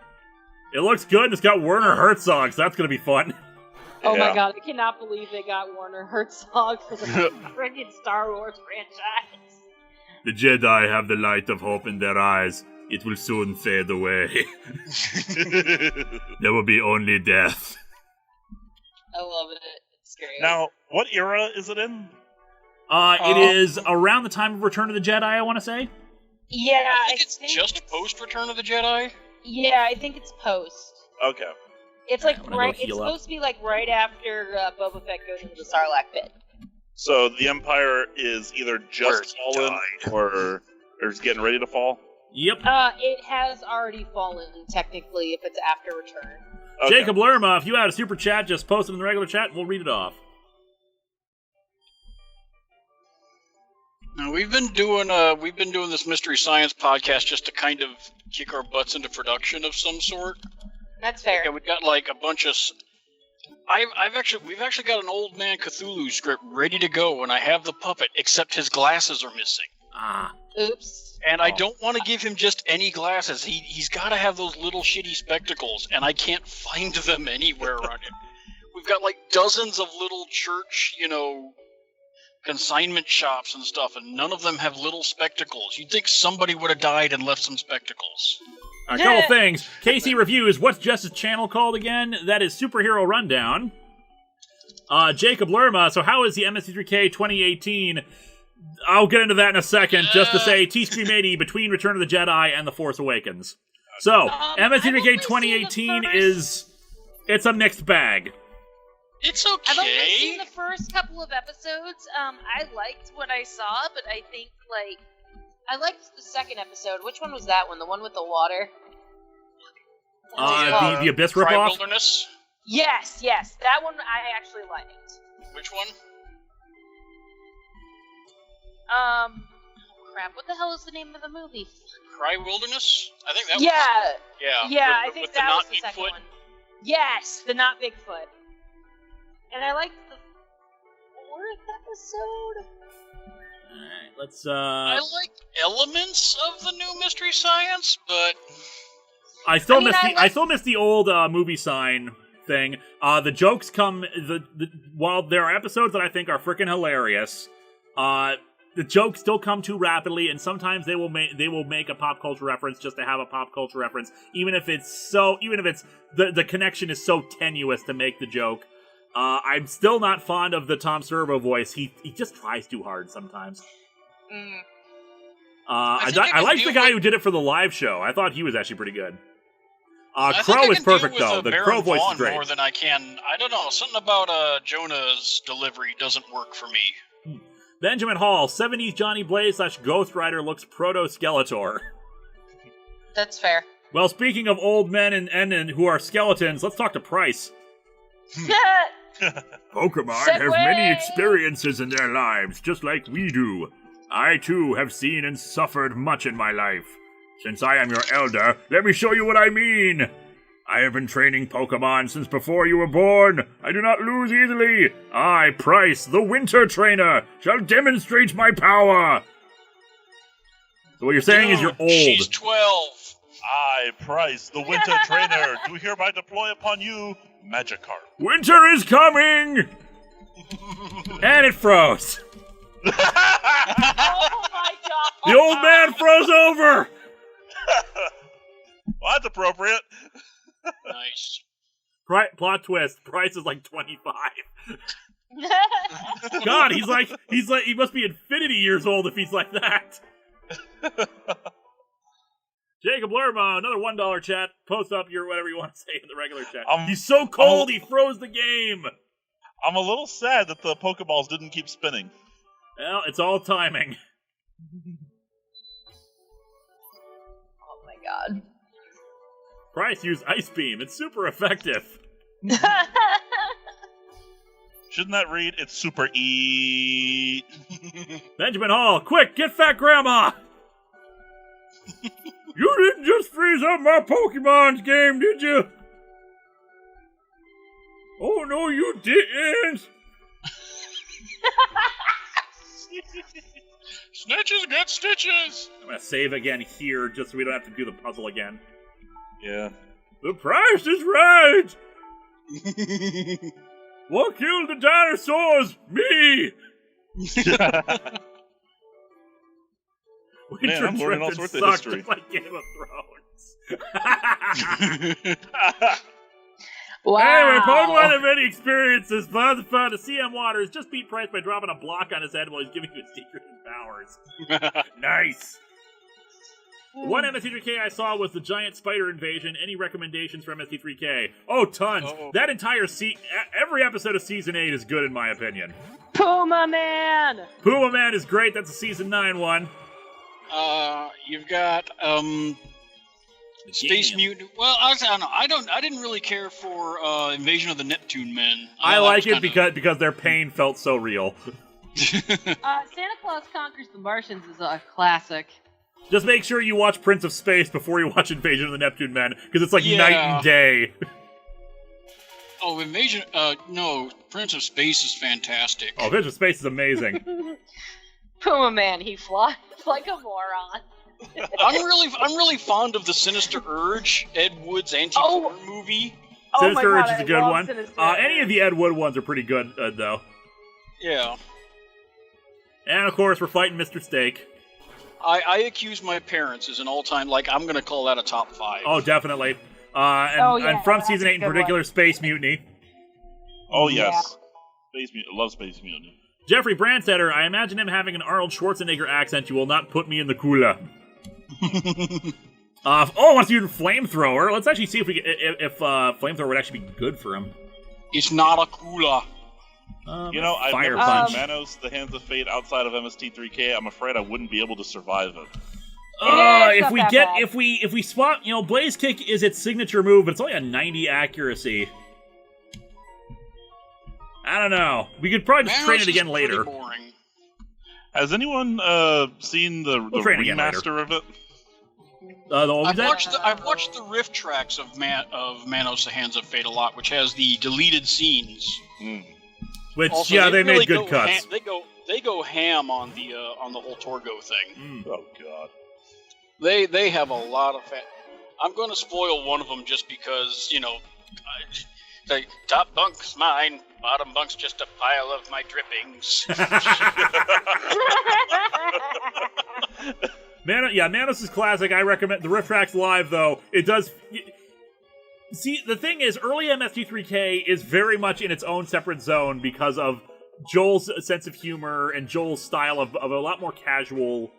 It looks good, and it's got Werner Herzog, so that's going to be fun. Oh my god, I cannot believe they got Werner Herzog for the friggin' Star Wars franchise. The Jedi have the light of hope in their eyes. It will soon fade away. There will be only death. I love it. It's great. Now, what era is it in? It is around the time of Return of the Jedi, I want to say. Yeah, I think it's just post Return of the Jedi. Yeah, I think it's post. Okay. It's like right. It's supposed to be like right after Boba Fett goes into the Sarlacc pit. So the Empire is either just fallen or is getting ready to fall. Yep. It has already fallen technically if it's after Return. Okay. Jacob Lerma, if you had a super chat, just post it in the regular chat and we'll read it off. Now we've been doing this Mystery Science podcast just to kind of kick our butts into production of some sort. That's fair. Yeah, we've got like a bunch of. We've actually got an Old Man Cthulhu script ready to go, and I have the puppet, except his glasses are missing. Oops. And I don't want to give him just any glasses. He's got to have those little shitty spectacles, and I can't find them anywhere on him. We've got like dozens of little church, consignment shops and stuff, and none of them have little spectacles. You'd think somebody would have died and left some spectacles. A couple things. KC Reviews, what's Jess's channel called again? That is Superhero Rundown. Jacob Lerma, so how is the MSC3K 2018? I'll get into that in a second, just to say T-Stream 80 between Return of the Jedi and The Force Awakens. So, MSC3K 2018 it's a mixed bag. It's okay. I've only seen the first couple of episodes. I liked what I saw, but I think, I liked the second episode. Which one was that one? The one with the water? The Abyss Cry ripoff? Wilderness? Yes. That one I actually liked. Which one? Crap. What the hell is the name of the movie? Cry Wilderness? I think that was... Yeah. Yeah, I think that was the second one. Yes, the Not Bigfoot. And I liked the fourth episode. Alright, let's, I like elements of the new Mystery Science, but... I still miss the old movie sign thing. The jokes come... While there are episodes that I think are freaking hilarious, the jokes still come too rapidly, and sometimes they will make a pop culture reference just to have a pop culture reference, even if the connection is so tenuous to make the joke. I'm still not fond of the Tom Servo voice. He just tries too hard sometimes. I liked the guy who did it for the live show. I thought he was actually pretty good. Crow is perfect though. The Crow voice is great. More than I can. I don't know. Something about Jonah's delivery doesn't work for me. Benjamin Hall, 70s Johnny Blaze / Ghost Rider looks Proto-Skeletor. That's fair. Well, speaking of old men and who are skeletons, let's talk to Price. Pokemon have many experiences in their lives, just like we do. I, too, have seen and suffered much in my life. Since I am your elder, let me show you what I mean. I have been training Pokemon since before you were born. I do not lose easily. I, Price, the Winter Trainer, shall demonstrate my power. So what you're saying is you're old. She's 12. I, Price, the Winter Trainer, do hereby deploy upon you Magikarp. Winter is coming! And it froze. Oh my god! The old man froze over! Well, that's appropriate. Nice. Plot twist. Price is like 25. God, he must be infinity years old if he's like that. Jacob Lerma, another $1 chat. Post up your whatever you want to say in the regular chat. He's so cold, he froze the game. I'm a little sad that the Pokeballs didn't keep spinning. Well, it's all timing. god. Price used Ice Beam. It's super effective. Shouldn't that read, it's super E? Benjamin Hall, quick, get Fat Grandma! You didn't just freeze up my Pokemon's game, did you? Oh, no, you didn't! Snitches get stitches! I'm gonna save again here, just so we don't have to do the puzzle again. Yeah. The price is right! What killed the dinosaurs? Me! Man, I'm learning all sorts of history. Just like Game of Thrones. Wow. Anyway, Pokemon have many experiences. Lots of fun. The CM Waters just beat Price by dropping a block on his head while he's giving you his secret powers. Nice. One MST3K I saw was the giant spider invasion. Any recommendations for MST3K? Oh, tons. Uh-oh. That entire every episode of Season 8 is good in my opinion. Puma Man! Puma Man is great. That's a Season 9 one. You've got Space Mutant. Well, I don't know. I didn't really care for Invasion of the Neptune Men. I like it because their pain felt so real. Santa Claus Conquers the Martians is a classic. Just make sure you watch Prince of Space before you watch Invasion of the Neptune Men, because it's like night and day. Oh, Invasion. No, Prince of Space is fantastic. Oh, Prince of Space is amazing. Puma Man, he flies like a moron. I'm really fond of the Sinister Urge, Ed Wood's anti-horror movie. Sinister Urge is I a good love one. Sinister Any Urge. of the Ed Wood ones are pretty good, though. Yeah. And of course, we're fighting Mr. Steak. I accuse my parents as an all-time, I'm gonna call that a top 5. Oh, definitely. And from Season 8 in particular, Space Mutiny. Oh, yes. Space Mutiny. Love Space Mutiny. Jeffrey Brandsetter, I imagine him having an Arnold Schwarzenegger accent. You will not put me in the cooler. Wants to use Flamethrower. Let's actually see if Flamethrower would actually be good for him. It's not a cooler. I've never Punch. seen Manos, The Hands of Fate outside of MST3K. I'm afraid I wouldn't be able to survive it. If we swap, Blaze Kick is its signature move, but it's only a 90 accuracy. I don't know. We could probably just train it again later. Boring. Has anyone seen the remaster of it? I've watched the riff tracks of Manos: The Hands of Fate a lot, which has the deleted scenes. Which Also, they really made good cuts. They go ham on the whole Torgo thing. Oh god. They have a lot of fan. I'm going to spoil one of them just because the top bunk's mine, bottom bunk's just a pile of my drippings. Manos is classic. I recommend the Riff Tracks Live, though. It does. See, the thing is, early MST3K is very much in its own separate zone because of Joel's sense of humor and Joel's style of a lot more casual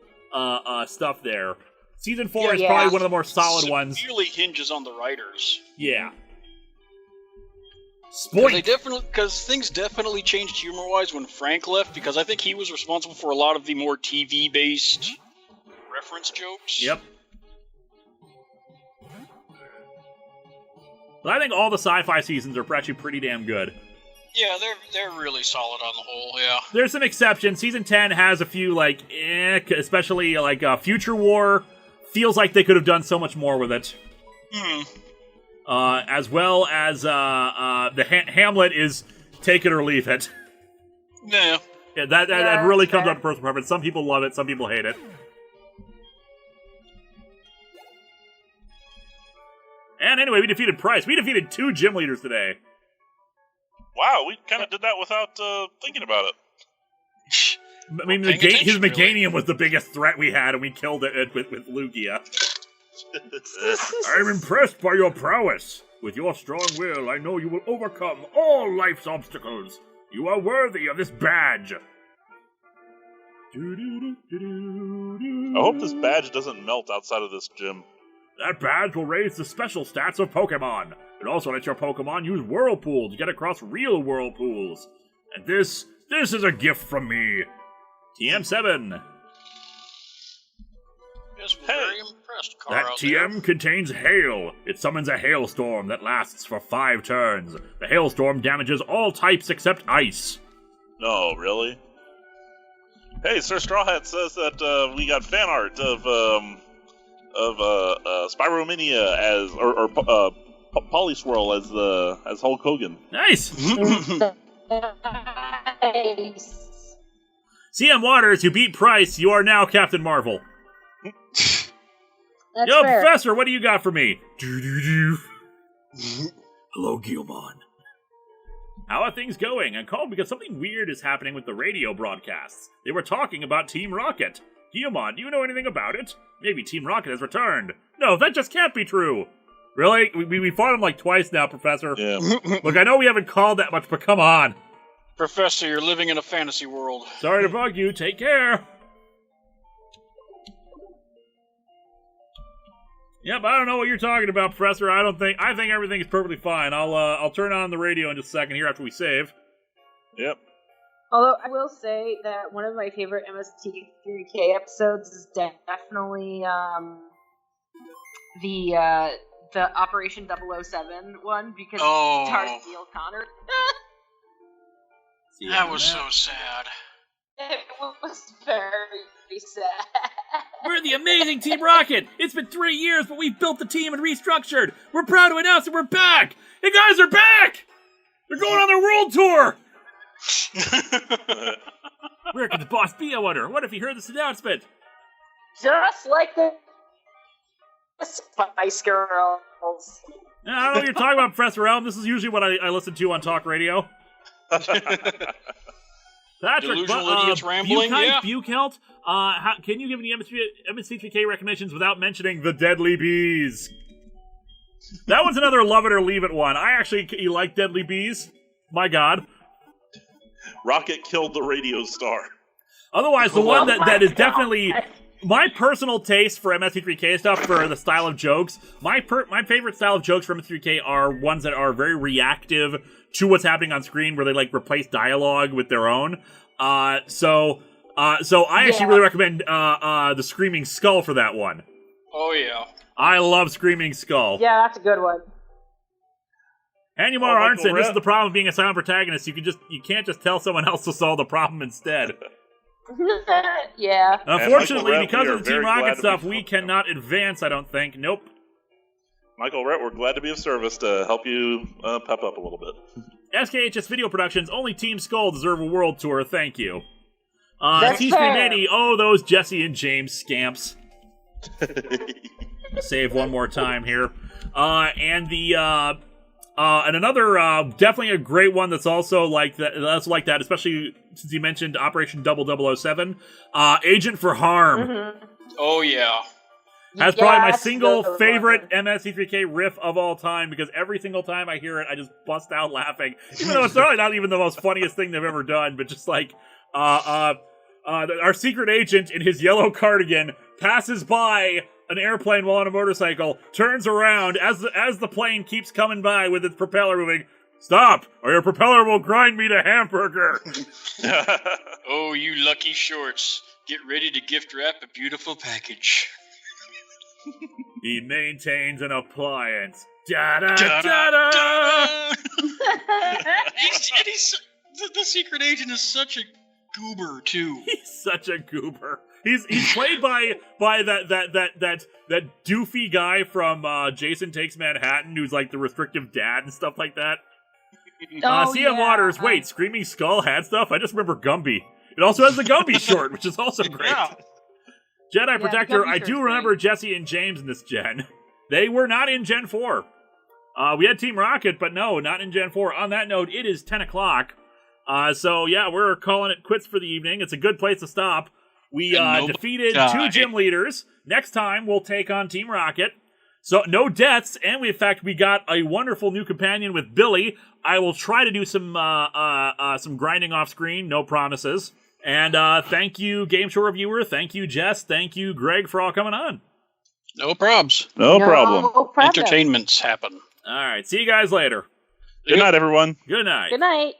stuff there. Season 4 is probably one of the more solid ones. It really hinges on the writers. Yeah. Because things definitely changed humor-wise when Frank left, because I think he was responsible for a lot of the more TV-based reference jokes. Yep. But I think all the sci-fi seasons are actually pretty damn good. Yeah, they're really solid on the whole, yeah. There's some exceptions. Season 10 has a few, especially, Future War. Feels like they could have done so much more with it. As well as, the Hamlet is take it or leave it. Yeah. Yeah, that really comes up to personal preference. Some people love it, some people hate it. And anyway, we defeated Price. We defeated 2 gym leaders today. Wow, we kind of did that without thinking about it. I mean, his Meganium was the biggest threat we had, and we killed it with Lugia. I'm impressed by your prowess. With your strong will, I know you will overcome all life's obstacles. You are worthy of this badge. I hope this badge doesn't melt outside of this gym. That badge will raise the special stats of Pokemon. It also lets your Pokemon use Whirlpool to get across real Whirlpools. And this is a gift from me. TM7. Yes, we're very impressed. fast car That out TM contains hail. It summons a hailstorm that lasts for 5 turns. The hailstorm damages all types except ice. No, really? Hey, Sir Straw Hat says that we got fan art of Spiromania as or Polyswirl as Hulk Hogan. Nice. Nice. CM Waters, you beat Price. You are now Captain Marvel. That's Yo, fair. Professor, what do you got for me? Hello, Guilmon. How are things going? I'm called because something weird is happening with the radio broadcasts. They were talking about Team Rocket. Guilmon, do you know anything about it? Maybe Team Rocket has returned. No, that just can't be true. Really? We fought him like twice now, Professor. Yeah. Look, I know we haven't called that much, but come on. Professor, you're living in a fantasy world. Sorry to bug you. Take care. Yep, I don't know what you're talking about, Professor. I think everything is perfectly fine. I'll turn on the radio in just a second here after we save. Yep. Although I will say that one of my favorite MST3K episodes is definitely the Operation 007 one because Oh. it stars Neil Connor. That was so sad. It was very sad. We're the amazing Team Rocket! It's been 3 years, but we've built the team and restructured! We're proud to announce that we're back! Hey guys, they're back! They're going on their world tour! Where could the boss be, I wonder? What if he heard this announcement? Just like the Spice Girls. I don't know what you're talking about, Professor Elm. This is usually what I listen to on talk radio. Patrick, Delusional idiots rambling, yeah. Bukelt, can you give any MST3K recommendations without mentioning the Deadly Bees? That one's another love it or leave it one. I actually like Deadly Bees. My God. Rocket killed the radio star. Otherwise, the one that is definitely my personal taste for MST3K stuff, for the style of jokes, my favorite style of jokes for MST3K are ones that are very reactive to what's happening on screen, where they like replace dialogue with their own. So I actually really recommend the Screaming Skull for that one. Oh yeah. I love Screaming Skull. Yeah, that's a good one. Hanumar Arnson, this is the problem of being a silent protagonist. You can't just tell someone else to solve the problem instead. Yeah. Unfortunately, Rhett, because we of are the Team very glad Rocket to stuff, be we helped. cannot advance, I don't think. Nope. Michael Rhett, we're glad to be of service to help you pep up a little bit. SKHS Video Productions, only Team Skull deserve a world tour, thank you. That's T3 fair. Manny, oh, those Jesse and James scamps. Save one more time here. And another, definitely a great one that's also like that, especially since you mentioned Operation 007, Agent for Harm. Mm-hmm. Oh yeah. That's probably my Yes, single those are favorite fun. MST3K riff of all time, because every single time I hear it, I just bust out laughing. Even though it's probably not even the most funniest thing they've ever done, but just like, our secret agent in his yellow cardigan passes by an airplane while on a motorcycle, turns around as the plane keeps coming by with its propeller moving. Stop, or your propeller will grind me to hamburger. Oh, you lucky shorts. Get ready to gift wrap a beautiful package. He maintains an appliance. Da-da-da-da! The secret agent is such a goober too. He's such a goober. He's played by that doofy guy from Jason Takes Manhattan, who's like the restrictive dad and stuff like that. CM Waters, wait, Screaming Skull had stuff? I just remember Gumby. It also has the Gumby short, which is also great. Yeah. Jedi Protector, Gumby I short's do remember Jesse and James in this gen. They were not in Gen 4. We had Team Rocket, but no, not in Gen 4. On that note, it is 10 o'clock. So yeah, we're calling it quits for the evening. It's a good place to stop. We defeated 2 gym leaders. Next time, we'll take on Team Rocket. So no deaths, and in fact, we got a wonderful new companion with Billy. I will try to do some grinding off screen, no promises. And thank you, Game Show Reviewer. Thank you, Jess. Thank you, Greg, for all coming on. No probs. No problem. Entertainments happen. All right, see you guys later. Good night, everyone. Good night. Good night.